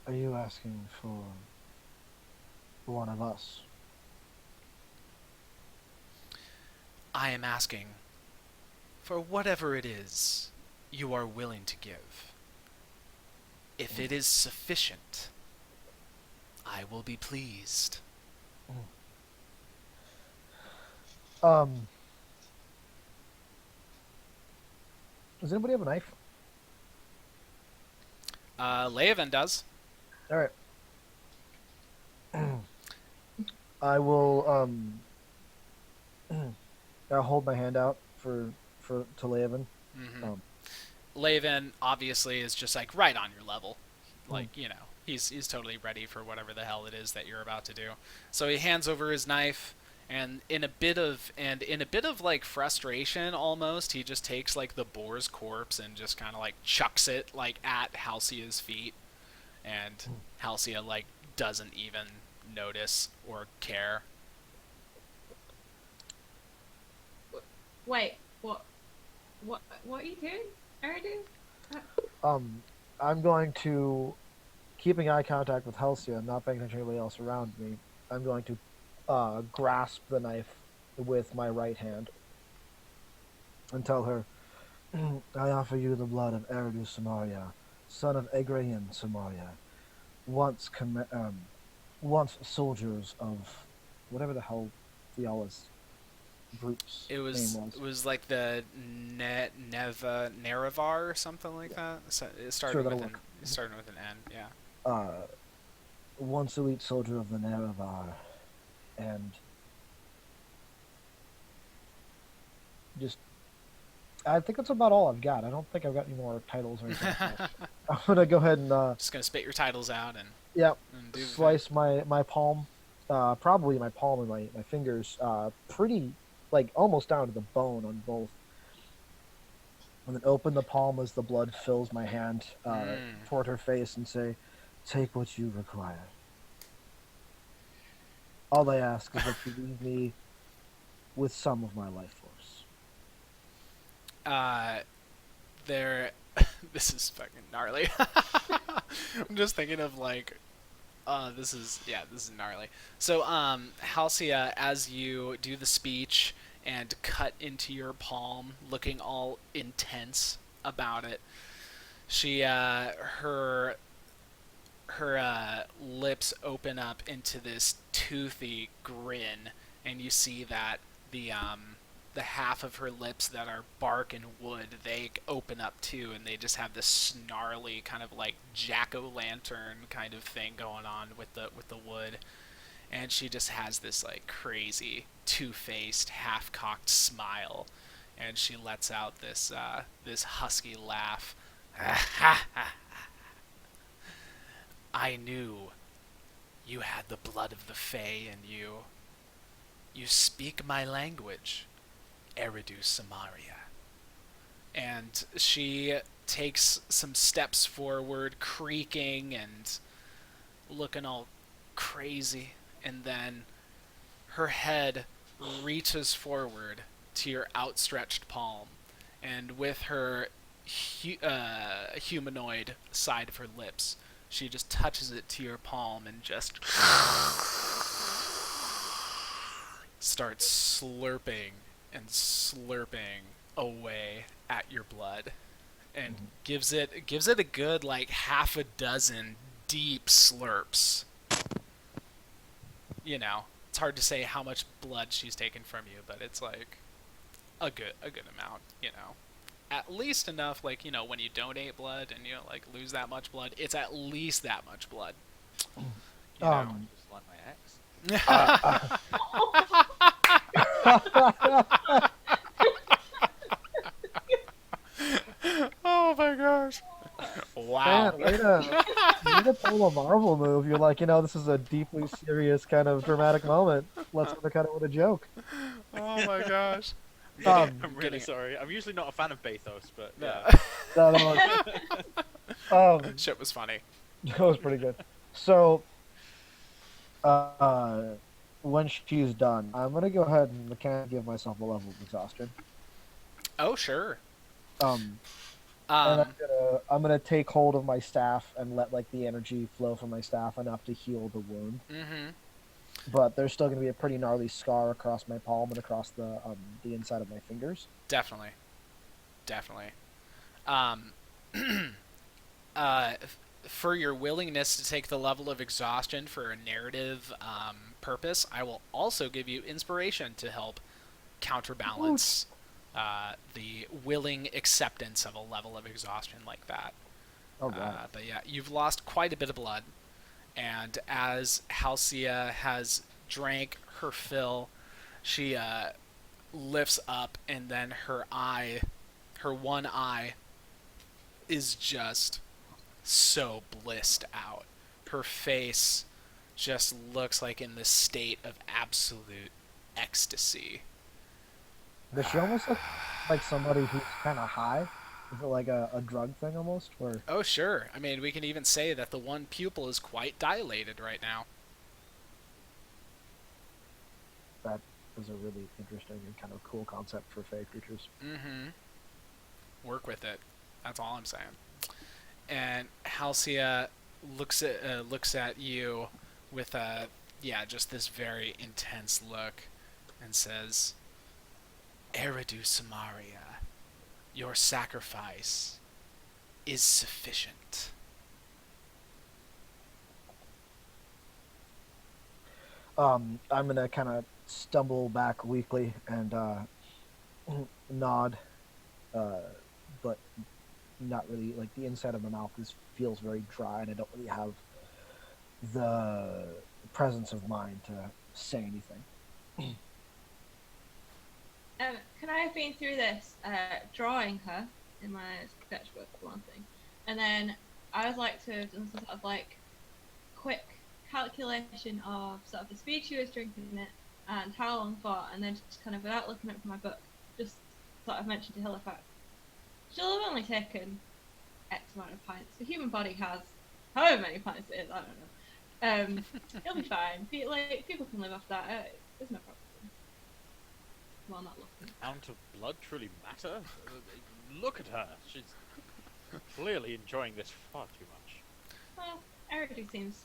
Are you asking for one of us? I am asking for whatever it is you are willing to give. If it is sufficient, I will be pleased. Does anybody have a knife? Leovan does. All right. I will I'll hold my hand out to Leovan. Mm-hmm. Leovan obviously is just like right on your level. Like, you know, He's totally ready for whatever the hell it is that you're about to do. So he hands over his knife, and in a bit of like frustration almost, he just takes like the boar's corpse and just kind of like chucks it like at Halcyon's feet, and Halcyon like doesn't even notice or care. Wait, what are you doing, Eridu? Um, I'm going to, keeping eye contact with Halcyon, not paying attention to anybody else around me. I'm going to grasp the knife with my right hand and tell her, I offer you the blood of Eridu Samaria, son of Egrayan Samaria, once once soldiers of whatever the hell Fiala's group's It name was was. it was like the Nerevar or something like that. So it Sure, that'll work. starting with an N. Yeah. Uh, once elite soldier of the Nerevar, and just I think that's about all I've got. I don't think I've got any more titles or anything like that. I'm gonna go ahead and Just gonna spit your titles out yeah, and do the thing. slice my palm, probably my palm and my fingers, pretty like almost down to the bone on both, and then open the palm as the blood fills my hand toward her face and say, "Take what you require. All I ask is that you leave me with some of my life force." There. This is fucking gnarly. I'm just thinking of like, this is gnarly. So, Halcia, as you do the speech and cut into your palm, looking all intense about it, she, her lips open up into this toothy grin, and you see that the half of her lips that are bark and wood, they open up too, and they just have this snarly kind of like jack-o'-lantern kind of thing going on with the wood. And she just has this like crazy two-faced, half-cocked smile, and she lets out this husky laugh. I knew you had the blood of the Fae in you. You speak my language, Eridu Samaria. And she takes some steps forward, creaking and looking all crazy, and then her head reaches forward to your outstretched palm, and with her humanoid side of her lips, she just touches it to your palm and just starts slurping and slurping away at your blood, and gives it a good like half a dozen deep slurps. You know, it's hard to say how much blood she's taken from you, but it's like a good amount, you know. At least enough, like, you know, when you donate blood and you like lose that much blood, it's at least that much blood. You know. Just like my ex. Oh my gosh. Wow. Man, way to pull a Marvel move. You're like, this is a deeply serious kind of dramatic moment. Let's undercut it with a joke. Oh my gosh. I'm really getting- sorry. I'm usually not a fan of Bathos, but Yeah. Shit was funny. That was pretty good. So, when she's done, I'm gonna go ahead and kind of give myself a level of exhaustion. Oh sure. And Um, I'm gonna take hold of my staff and let like the energy flow from my staff enough to heal the wound. mm-hmm. But there's still gonna be a pretty gnarly scar across my palm and across the inside of my fingers. Definitely. For your willingness to take the level of exhaustion for a narrative purpose, I will also give you inspiration to help counterbalance the willing acceptance of a level of exhaustion like that. Oh god. But yeah, you've lost quite a bit of blood, and as Halcia has drank her fill, she lifts up, and then her one eye, is just so blissed out her face just looks like in this state of absolute ecstasy. Does she almost look like somebody who's kind of high? Is it like a drug thing almost? Where Oh, sure. I mean, we can even say that the one pupil is quite dilated right now. that is a really interesting and kind of cool concept for fae creatures. Mm-hmm. Work with it. That's all I'm saying. And Halcyon looks at you with a just this very intense look, and says, "Eridu Samaria, your sacrifice is sufficient." I'm gonna kind of stumble back weakly and nod, uh, but not really. Like the inside of my mouth feels very dry, and I don't really have the presence of mind to say anything. Can I have been through this drawing her in my sketchbook for one thing, and then I would like to have done some sort of like quick calculation of sort of the speed she was drinking it and how long for, and then just kind of without looking up from my book, just sort of mentioned to Halifax, she'll have only taken X amount of pints. The human body has however many pints it is, I don't know. It'll be fine. People can live off that. There's no problem. Well, not looking. Amount of blood truly matter? Look at her. She's clearly enjoying this far too much. Well, Eridu seems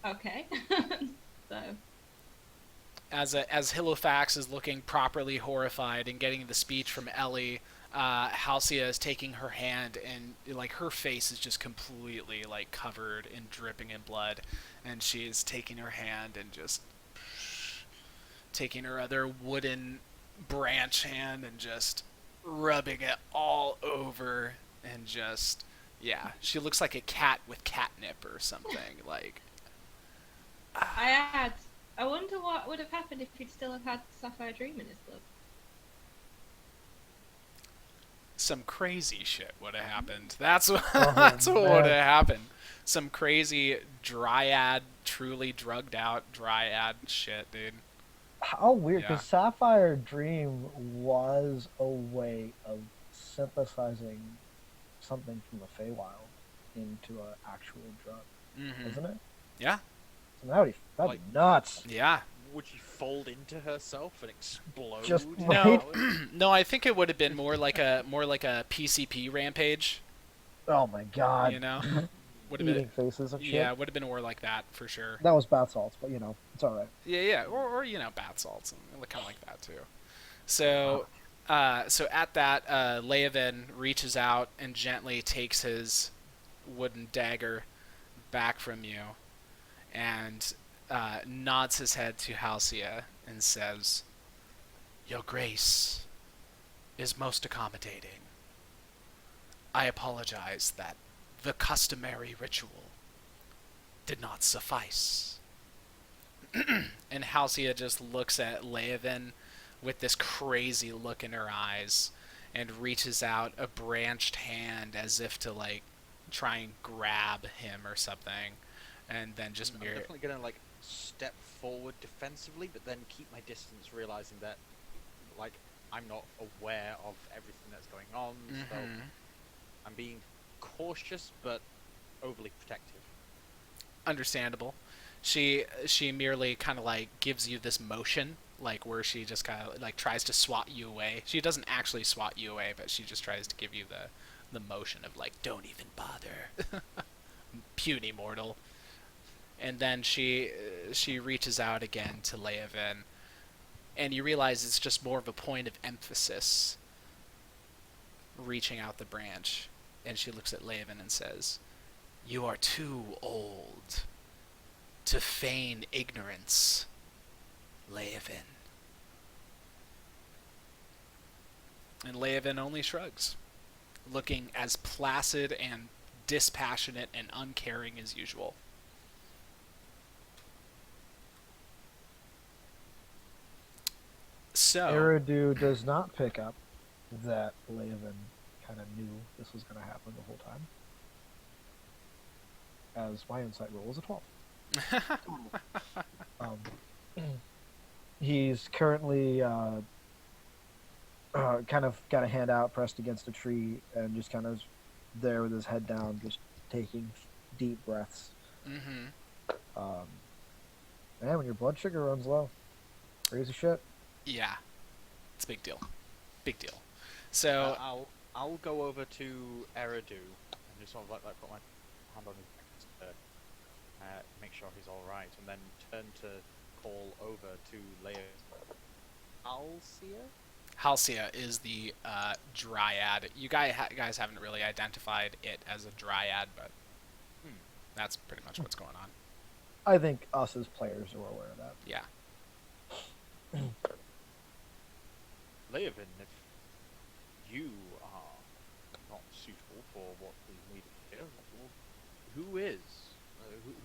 okay. So As Halifax is looking properly horrified and getting the speech from Ellie, Halcyon is taking her hand, and like her face is just completely like covered and dripping in blood, and she is taking her hand and just taking her other wooden branch hand and just rubbing it all over, and just she looks like a cat with catnip or something. Like I wonder what would have happened if he'd still have had Sapphire Dream in his blood. some crazy shit would have happened. That's what Oh, that's what would have man. happened. Some crazy dryad, truly drugged out dryad shit, dude. How weird, Yeah. because Sapphire Dream was a way of synthesizing something from the Feywild into an actual drug, Mm-hmm. isn't it? Yeah. So that'd be Like- nuts. Yeah. Would she fold into herself and explode? Just No, Right? no. I think it would have been more like a PCP rampage. Oh my god. You know, would have Eating been faces and shit. yeah, would have been more like that for sure. That was bath salts, but it's all right. Yeah, or bath salts and kind of like that too. So, so at that, Leovan reaches out and gently takes his wooden dagger back from you, and nods his head to Halcyon and says, "Your Grace is most accommodating. I apologize that the customary ritual did not suffice." And Halcyon just looks at Leovan with this crazy look in her eyes and reaches out a branched hand as if to like try and grab him or something, and then just I'm mirror. definitely gonna like step forward defensively, but then keep my distance, realizing that like I'm not aware of everything that's going on. So Mhm. I'm being cautious but overly protective. Understandable. She merely kind of like gives you this motion, like where she just kind of like tries to swat you away. She doesn't actually swat you away, but she just tries to give you the motion of like, don't even bother, puny mortal. And then she reaches out again to Leovan, and you realize it's just more of a point of emphasis, reaching out the branch. And she looks at Leovan and says, "You are too old to feign ignorance, Leovan." And Leovan only shrugs, looking as placid and dispassionate and uncaring as usual. So, Eridu does not pick up that Leovan kind of knew this was going to happen the whole time. as my insight roll is a 12. Um, he's currently kind of got a hand out pressed against a tree and just kind of there with his head down, just taking deep breaths. Mm-hmm. Man, when your blood sugar runs low, crazy shit. Yeah, it's a big deal. Big deal. So, I'll go over to Eridu and just sort of like put my hand on his back to make sure he's all right, and then turn to call over to Leia. Alcia? Halcyon is the dryad. You guys haven't really identified it as a dryad, but that's pretty much what's going on. I think us as players are aware of that. Yeah. Leovan, if you are not suitable for what is needed here, well, who is?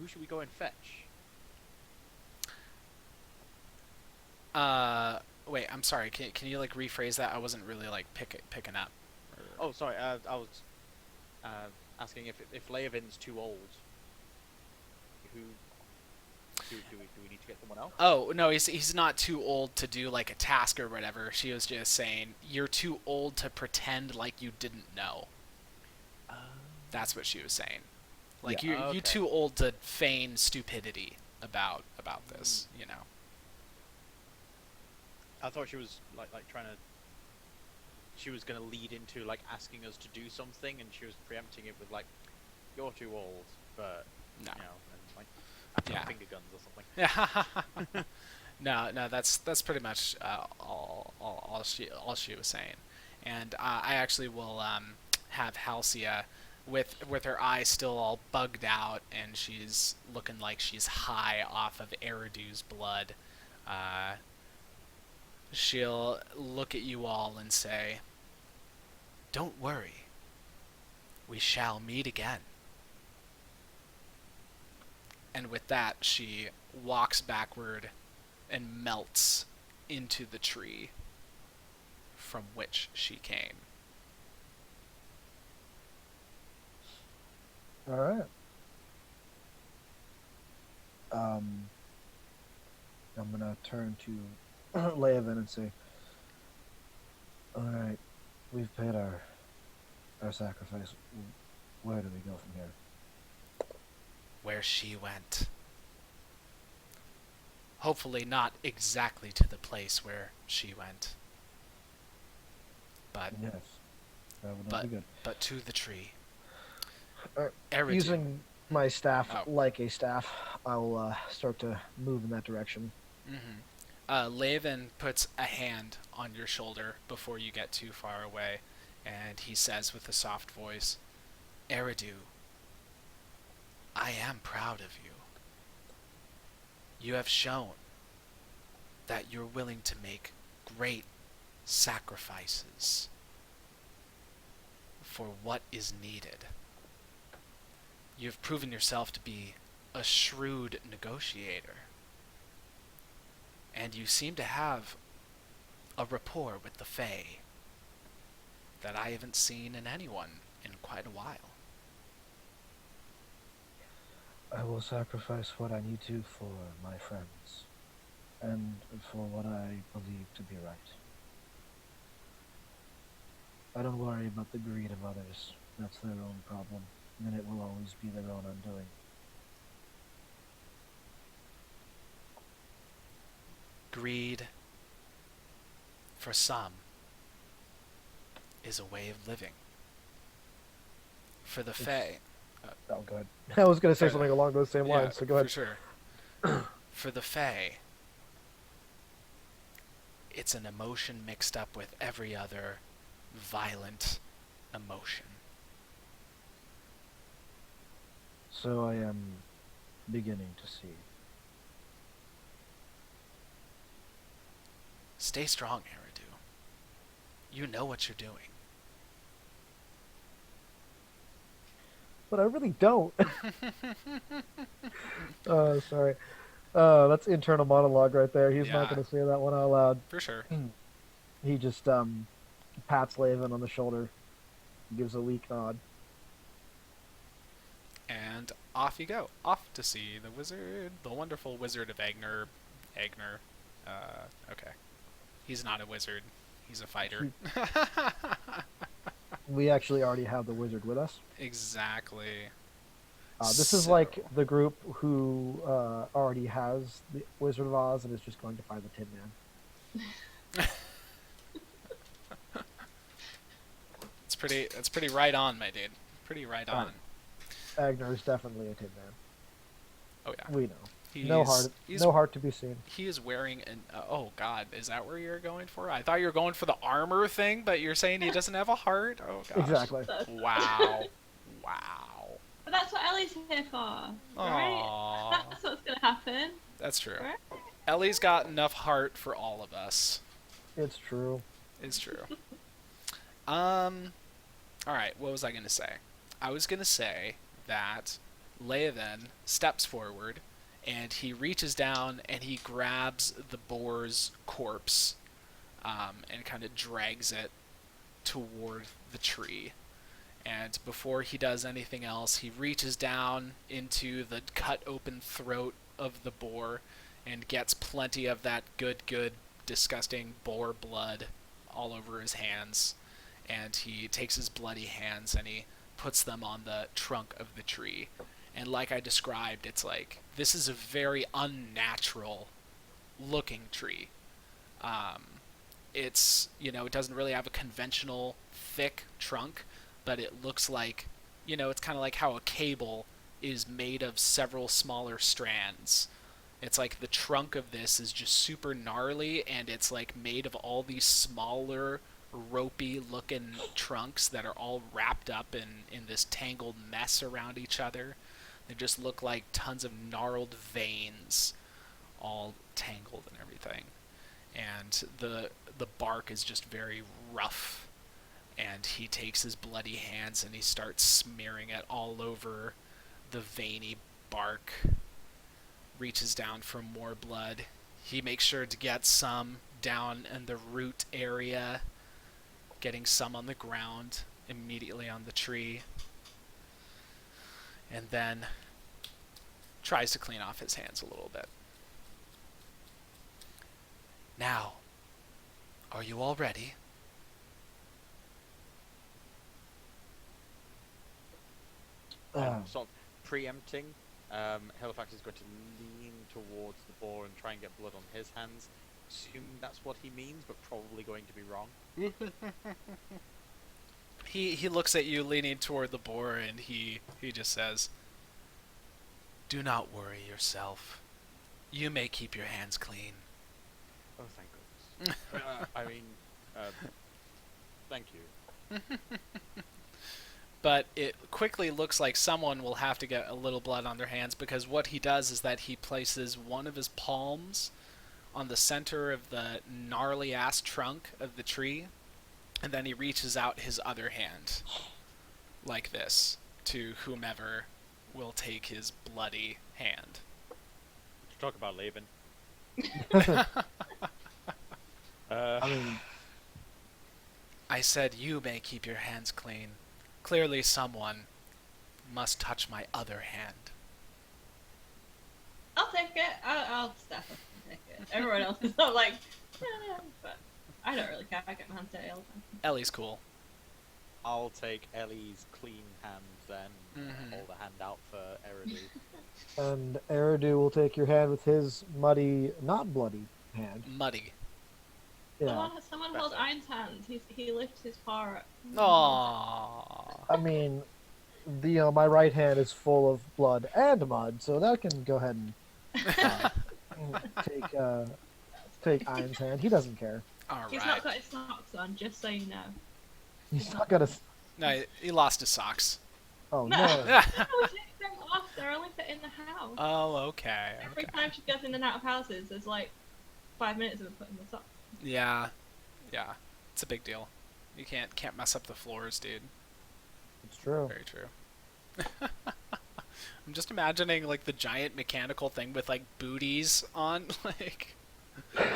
Who should we go and fetch? Wait, I'm sorry. Can you like rephrase that? I wasn't really like picking up. Oh, sorry. I was asking if Leovin's too old. Who do we need to get someone else? Oh no, he's not too old to do like a task or whatever. She was just saying you're too old to pretend like you didn't know. That's what she was saying. Like Yeah. you too old to feign stupidity about this. You know. I thought she was like trying to. She was going to lead into like asking us to do something, and she was preempting it with like, "You're too old," but No. you know, and like after Yeah. finger guns or something. Yeah. No, that's pretty much all she was saying, and I actually will have Halcyon with her eyes still all bugged out, and she's looking like she's high off of Eridu's blood. She'll look at you all and say, "Don't worry. We shall meet again." And with that, she walks backward and melts into the tree from which she came. All right. I'm gonna turn to Leovan and say, "All right, we've paid our sacrifice. Where do we go from here?" Where she went. Hopefully not exactly to the place where she went. But Yes, that would be good. but to the tree. Alright, using my staff Oh. like a staff, I'll start to move in that direction. Laven puts a hand on your shoulder before you get too far away, and he says with a soft voice, "Eridu, I am proud of you. You have shown that you're willing to make great sacrifices for what is needed. You've proven yourself to be a shrewd negotiator. And you seem to have a rapport with the Fae that I haven't seen in anyone in quite a while." I will sacrifice what I need to for my friends, and for what I believe to be right. I don't worry about the greed of others. That's their own problem, and it will always be their own undoing. Greed, for some, is a way of living. For the Fae, Oh, go ahead. I was going to say Fair something along those same lines, so go ahead. For sure. For the Fae, it's an emotion mixed up with every other violent emotion. So I am beginning to see. Stay strong, Eridu. You know what you're doing. But I really don't. Sorry. That's internal monologue right there. He's not Yeah. going to say that one out loud. For sure. He just pats Laven on the shoulder, gives a weak nod. And off you go. Off to see the wizard, the wonderful wizard of Agner. Agner. Okay. He's not a wizard. He's a fighter. We actually already have the wizard with us. Exactly. This is So- like the group who already has the Wizard of Oz and is just going to find the Tin Man. It's pretty right on, my dude. Pretty right on. Agner is definitely a Tin Man. Oh yeah. We know. He's, No heart to be seen. He is wearing an. Oh God, is that where you're going for? I thought you were going for the armor thing, but you're saying he doesn't have a heart. Oh gosh. Exactly. Wow. Wow. But that's what Ellie's here for, right? Aww. That's what's gonna happen. That's true. Right? Ellie's got enough heart for all of us. It's true. It's true. All right. What was I gonna say? I was gonna say that Leia then steps forward, and he reaches down and he grabs the boar's corpse, and kind of drags it toward the tree. And before he does anything else, he reaches down into the cut open throat of the boar and gets plenty of that good, disgusting boar blood all over his hands. And he takes his bloody hands and he puts them on the trunk of the tree. And like I described, it's like, this is a very unnatural looking tree. It's, it doesn't really have a conventional thick trunk, but it looks like, it's kind of like how a cable is made of several smaller strands. It's like the trunk of this is just super gnarly, and it's like made of all these smaller, ropey looking trunks that are all wrapped up in this tangled mess around each other. They just look like tons of gnarled veins all tangled and everything. And the bark is just very rough. And he takes his bloody hands and he starts smearing it all over the veiny bark. Reaches down for more blood. He makes sure to get some down in the root area, getting some on the ground immediately on the tree. And then tries to clean off his hands a little bit. Now, are you all ready? Sort of preempting, Halifax is going to lean towards the boar and try and get blood on his hands. Assuming that's what he means, but probably going to be wrong. He looks at you leaning toward the boar and he just says, "Do not worry yourself. You may keep your hands clean." Oh, thank goodness. Thank you. But it quickly looks like someone will have to get a little blood on their hands, because what he does is that he places one of his palms on the center of the gnarly ass trunk of the tree, and then he reaches out his other hand like this to whomever will take his bloody hand. Talk about leaving. I mean, I said you may keep your hands clean. Clearly someone must touch my other hand. I'll take it. I'll step up and take it. Everyone else is not like, yeah, but I don't really care. I get my hands dirty all the time. Ellie's cool. I'll take Ellie's clean hand then. Mhm. Hold a hand out for Eridu. and Eridu will take your hand with his muddy, not bloody hand. Muddy. Yeah. Someone holds Iron's hand. He lifts his paw up. Aww. I mean, my right hand is full of blood and mud, so that can go ahead and take Iron's hand. He doesn't care. He's Alright. not got his socks on, just so you know. He's not gonna. No, he lost his socks. Oh No. no! No, she takes them off. They're only fit in the house. Oh, okay. Every Okay. time she goes in and out of houses, there's like 5 minutes of her putting the socks. Yeah. Yeah. It's a big deal. You can't mess up the floors, dude. It's true. Very true. I'm just imagining like the giant mechanical thing with like booties on, like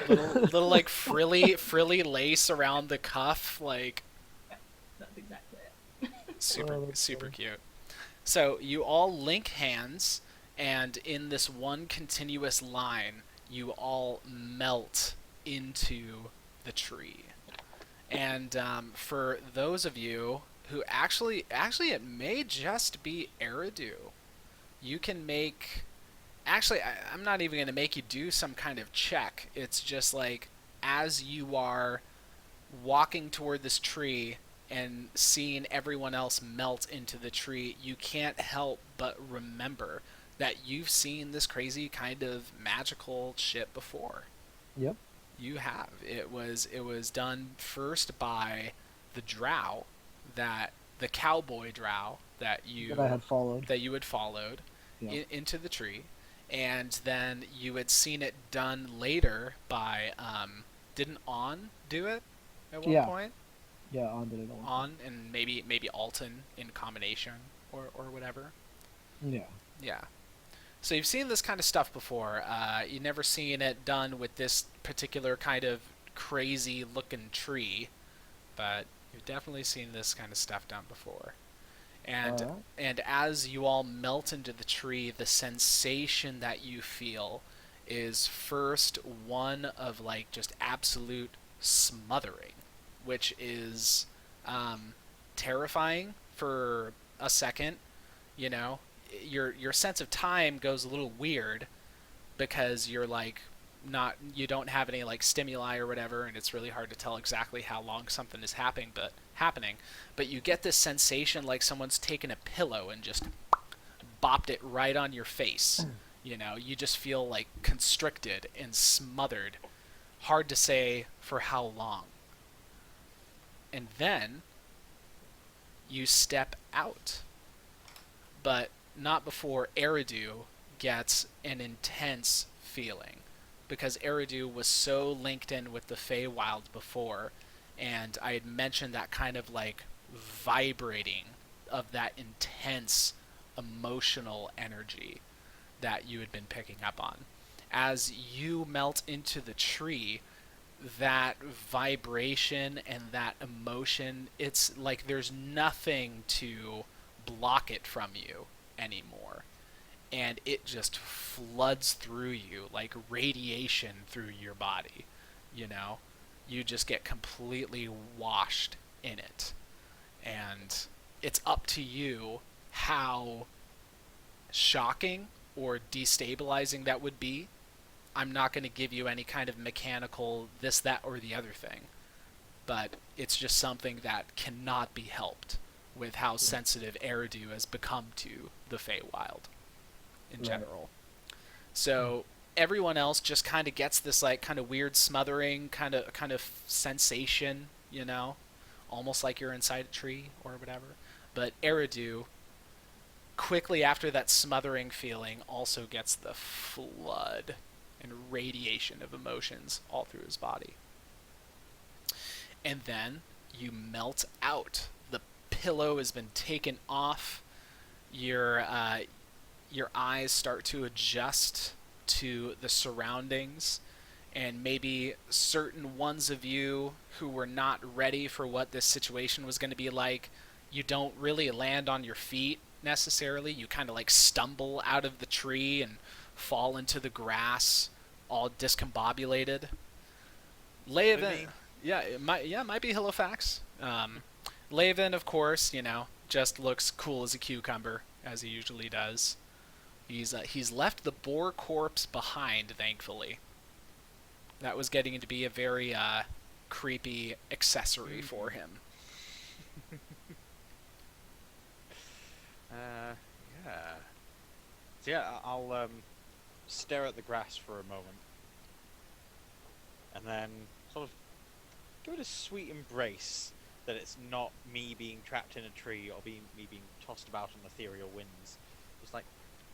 little like frilly lace around the cuff, like That's exactly it. super Oh, that's super funny. cute. So you all link hands, and in this one continuous line, you all melt into the tree. And for those of you who actually, it may just be Eridu. You can make. Actually, I'm not even going to make you do some kind of check. It's just like as you are walking toward this tree and seeing everyone else melt into the tree, you can't help but remember that you've seen this crazy kind of magical shit before. Yep. You have. It was done first by the drow, that the cowboy drow That I had followed. that you had followed Yeah. into the tree, and then you had seen it done later by didn't On do it at one Yeah. point? Yeah, on did it all. On and maybe Alton in combination or whatever. Yeah. Yeah. So you've seen this kind of stuff before. You've never seen it done with this particular kind of crazy looking tree, but you've definitely seen this kind of stuff done before. And Alright. and as you all melt into the tree, the sensation that you feel is first one of like just absolute smothering, which is terrifying for a second. You know, your sense of time goes a little weird because you're like not you don't have any like stimuli or whatever, and it's really hard to tell exactly how long something is happening, but you get this sensation like someone's taken a pillow and just bopped it right on your face. You know, you just feel like constricted and smothered, hard to say for how long. And then you step out, but not before Eridu gets an intense feeling, because Eridu was so linked in with the Feywild before, and I had mentioned that kind of like vibrating of that intense emotional energy that you had been picking up on. As you melt into the tree, that vibration and that emotion, it's like there's nothing to block it from you anymore. And it just floods through you like radiation through your body. You know, you just get completely washed in it. And it's up to you how shocking or destabilizing that would be. I'm not going to give you any kind of mechanical this, that, or the other thing, but it's just something that cannot be helped with how sensitive Eridu has become to the Feywild in Right. general. So everyone else just kind of gets this like kind of weird smothering kind of sensation, you know, almost like you're inside a tree or whatever. But Eridu, quickly after that smothering feeling, also gets the flood and radiation of emotions all through his body. And then you melt out. The pillow has been taken off. Your eyes start to adjust to the surroundings, and maybe certain ones of you who were not ready for what this situation was going to be like, you don't really land on your feet necessarily. You kind of like stumble out of the tree and fall into the grass, all discombobulated. Laven, Me. yeah, it might be Halifax. Laven, of course, you know, just looks cool as a cucumber as he usually does. He's left the boar corpse behind, thankfully. That was getting to be a very creepy accessory for him. Yeah. So yeah, I'll stare at the grass for a moment, and then sort of give it a sweet embrace that it's not me being trapped in a tree or me being tossed about on ethereal winds. It's like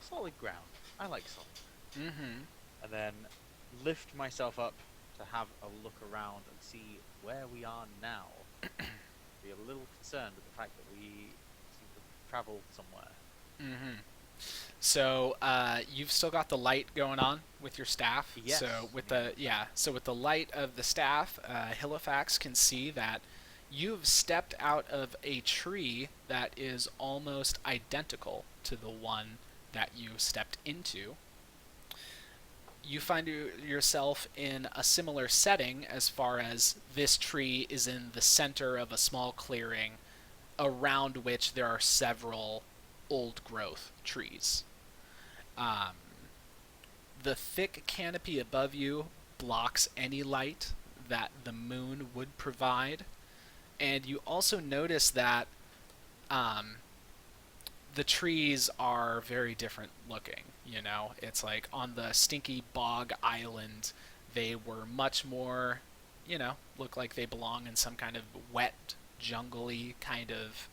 solid ground. I like solid. Mm-hmm. And then lift myself up to have a look around and see where we are now. Be a little concerned with the fact that we seem to travel somewhere. Mm-hmm. So you've still got the light going on with your staff. Yes. So with the light of the staff, Halifax can see that you've stepped out of a tree that is almost identical to the one that you stepped into. You find yourself in a similar setting as far as this tree is in the center of a small clearing around which there are several old growth trees. Um, the thick canopy above you blocks any light that the moon would provide. And you also notice that um, the trees are very different looking. You know, it's like on the Stinky Bog Island, they were much more, look like they belong in some kind of wet, jungly kind of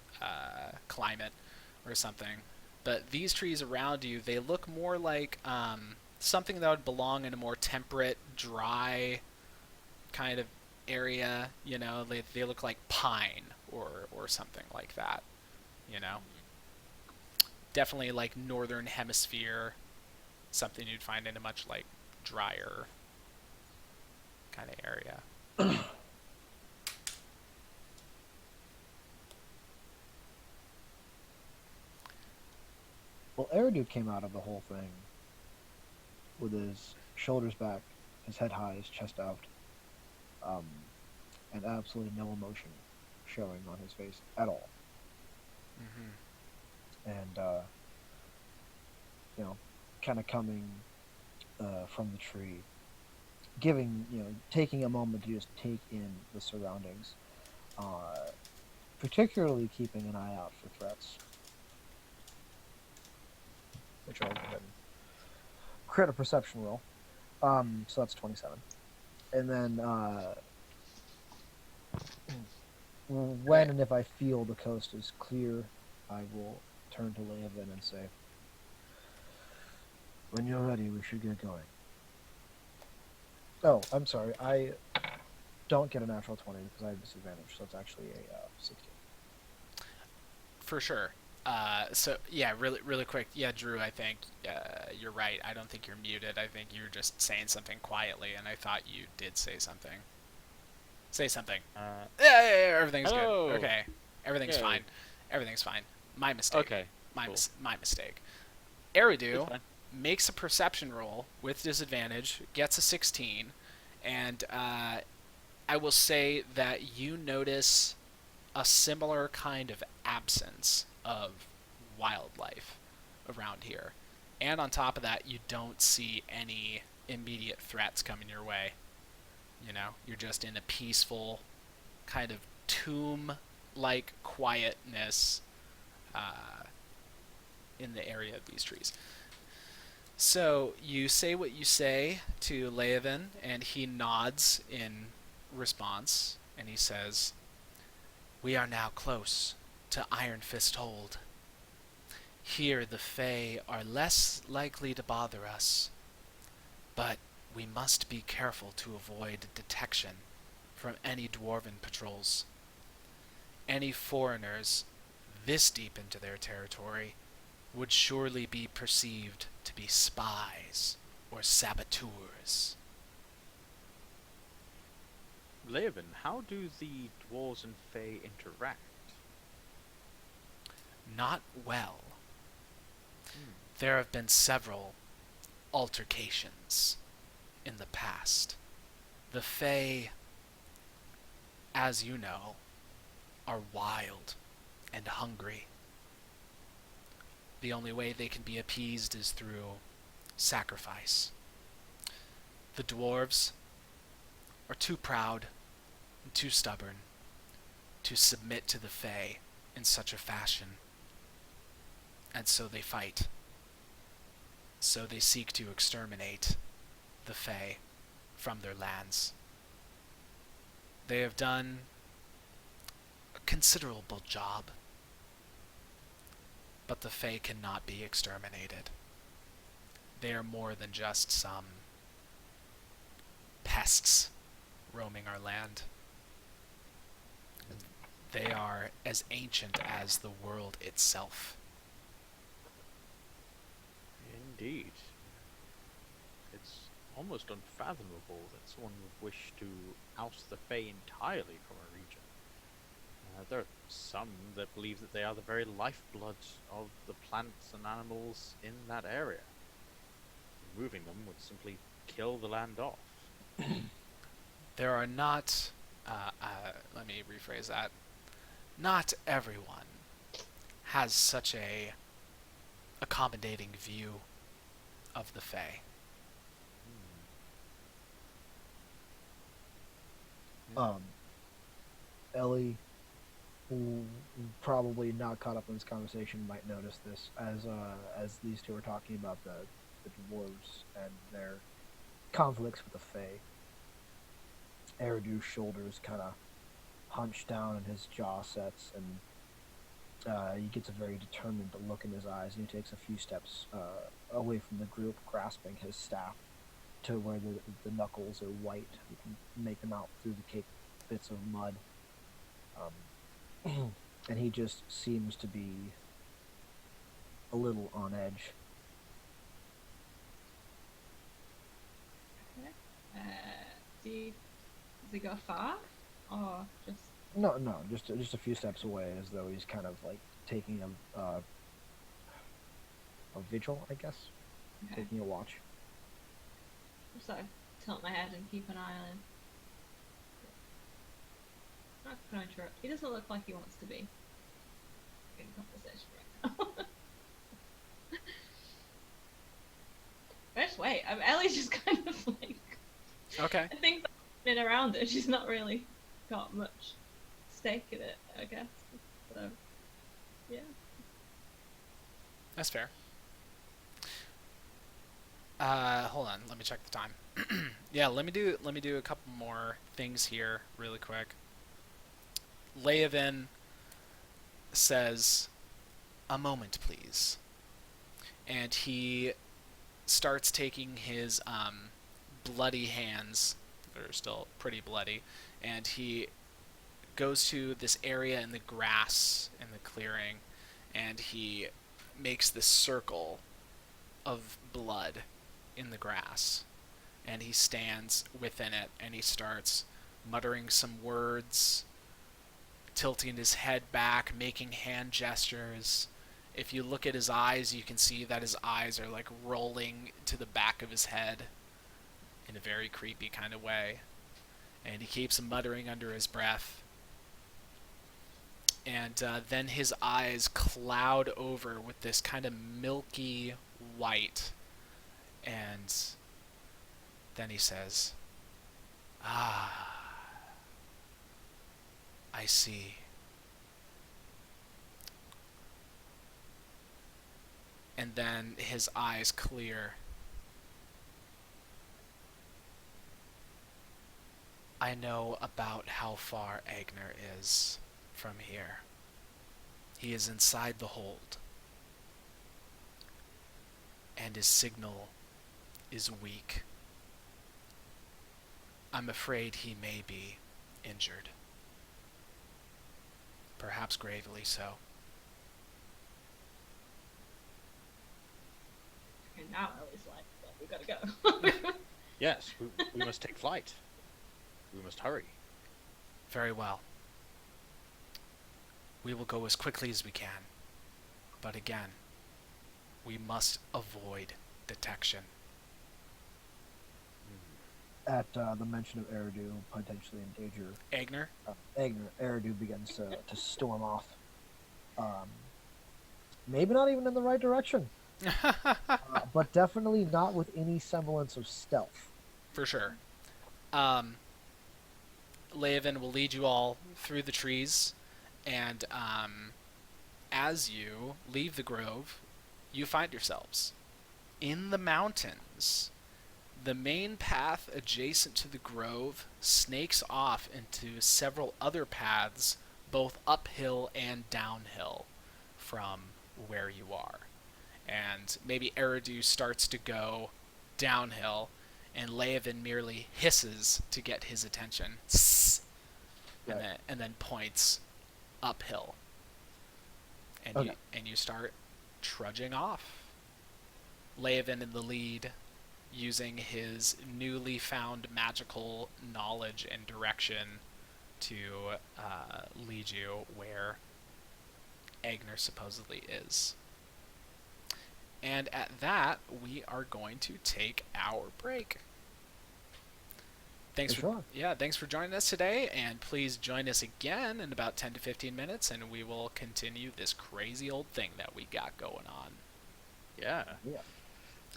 climate or something. But these trees around you, they look more like something that would belong in a more temperate, dry kind of area. They look like pine or something like that. You know, definitely like northern hemisphere, something you'd find in a much like drier kind of area. Well, Eridu came out of the whole thing with his shoulders back, his head high, his chest out, um, and absolutely no emotion showing on his face at all. And kind of coming from the tree, taking a moment to just take in the surroundings, particularly keeping an eye out for threats. Which I'll go ahead and crit a perception roll. So that's 27. And then when and if I feel the coast is clear, I will turn to Leovan and say, "When you're ready, we should get going." Oh, I'm sorry. I don't get a natural 20 because I have disadvantage, so it's actually a 16. For sure. So yeah, really quick. Yeah, Drew, I think you're right. I don't think you're muted. I think you're just saying something quietly, and I thought you did say something. Say something. Yeah, everything's hello. good. Okay, everything's fine. Everything's fine. My mistake. Okay. My mistake. Eridu makes a perception roll with disadvantage, gets a 16, and I will say that you notice a similar kind of absence of wildlife around here. And on top of that, you don't see any immediate threats coming your way. You're just in a peaceful, kind of tomb-like quietness in the area of these trees. So you say what you say to Leovan, and he nods in response, and he says, "We are now close to Iron Fist Hold. Here the Fae are less likely to bother us, but we must be careful to avoid detection from any dwarven patrols. Any foreigners this deep into their territory would surely be perceived to be spies or saboteurs." Leovan, how do the dwarves and fae interact? Not well. There have been several altercations in the past. The Fae, as you know, are wild and hungry. The only way they can be appeased is through sacrifice. The dwarves are too proud and too stubborn to submit to the Fae in such a fashion. And so they fight. So they seek to exterminate the Fae from their lands. They have done a considerable job, but the Fae cannot be exterminated. They are more than just some pests roaming our land. They are as ancient as the world itself. Indeed. It's almost unfathomable that someone would wish to oust the Fae entirely from a region. There are some that believe that they are the very lifeblood of the plants and animals in that area. Removing them would simply kill the land off. There are not. Let me rephrase that. Not everyone has such a accommodating view of the Fae. Um, Ellie, who probably not caught up in this conversation, might notice this as these two are talking about the dwarves and their conflicts with the Fae. Eridu's shoulders kind of hunch down and his jaw sets, and he gets a very determined look in his eyes, and he takes a few steps away from the group, grasping his staff to where the knuckles are white. You can make them out through the caked bits of mud. And he just seems to be a little on edge. Okay. Does he go far, or just? No, just a few steps away, as though he's kind of like taking a vigil, I guess, Okay. taking a watch. I'm sorry. Tilt my head and keep an eye on him. Not gonna interrupt. He doesn't look like he wants to be in conversation right now. Just wait. Ellie's just kind of like. Okay. I think in around it, she's not really got much stake in it, I guess. So, yeah. That's fair. Hold on. Let me check the time. Yeah, let me do a couple more things here really quick. Leovan says, "A moment, please," and he starts taking his bloody hands, that are still pretty bloody, and he goes to this area in the grass in the clearing, and he makes this circle of blood in the grass, and he stands within it, and he starts muttering some words, tilting his head back, making hand gestures. If you look at his eyes, you can see that his eyes are like rolling to the back of his head in a very creepy kind of way. And he keeps muttering under his breath. And then his eyes cloud over with this kind of milky white. And then he says, "Ah, I see." And then his eyes clear. "I know about how far Agner is from here. He is inside the hold. And his signal is weak. I'm afraid he may be injured. Perhaps gravely so." And now Ellie's like, well, we gotta go. Yes, we must take flight. We must hurry. "Very well. We will go as quickly as we can. But again, we must avoid detection." At the mention of Eridu potentially in danger, Agner? Eridu begins to storm off. Maybe not even in the right direction, but definitely not with any semblance of stealth. For sure. Leovan will lead you all through the trees, and as you leave the grove, you find yourselves in the mountains. The main path adjacent to the grove snakes off into several other paths, both uphill and downhill from where you are. And maybe Eridu starts to go downhill, and Leovan merely hisses to get his attention, Right. and then points uphill. And Okay. you start trudging off. Leovan in the lead, using his newly found magical knowledge and direction to lead you where Agner supposedly is. And at that, we are going to take our break. Thanks For sure. thanks for joining us today, and please join us again in about 10 to 15 minutes, and we will continue this crazy old thing that we got going on. Yeah. Yeah.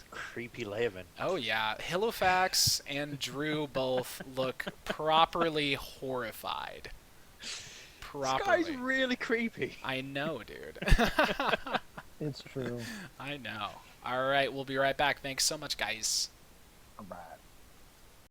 Creepy Laven. Oh yeah, Halifax and Drew both look properly horrified. This guy's really creepy. I know, dude. It's true. I know. All right, we'll be right back. Thanks so much, guys. All right.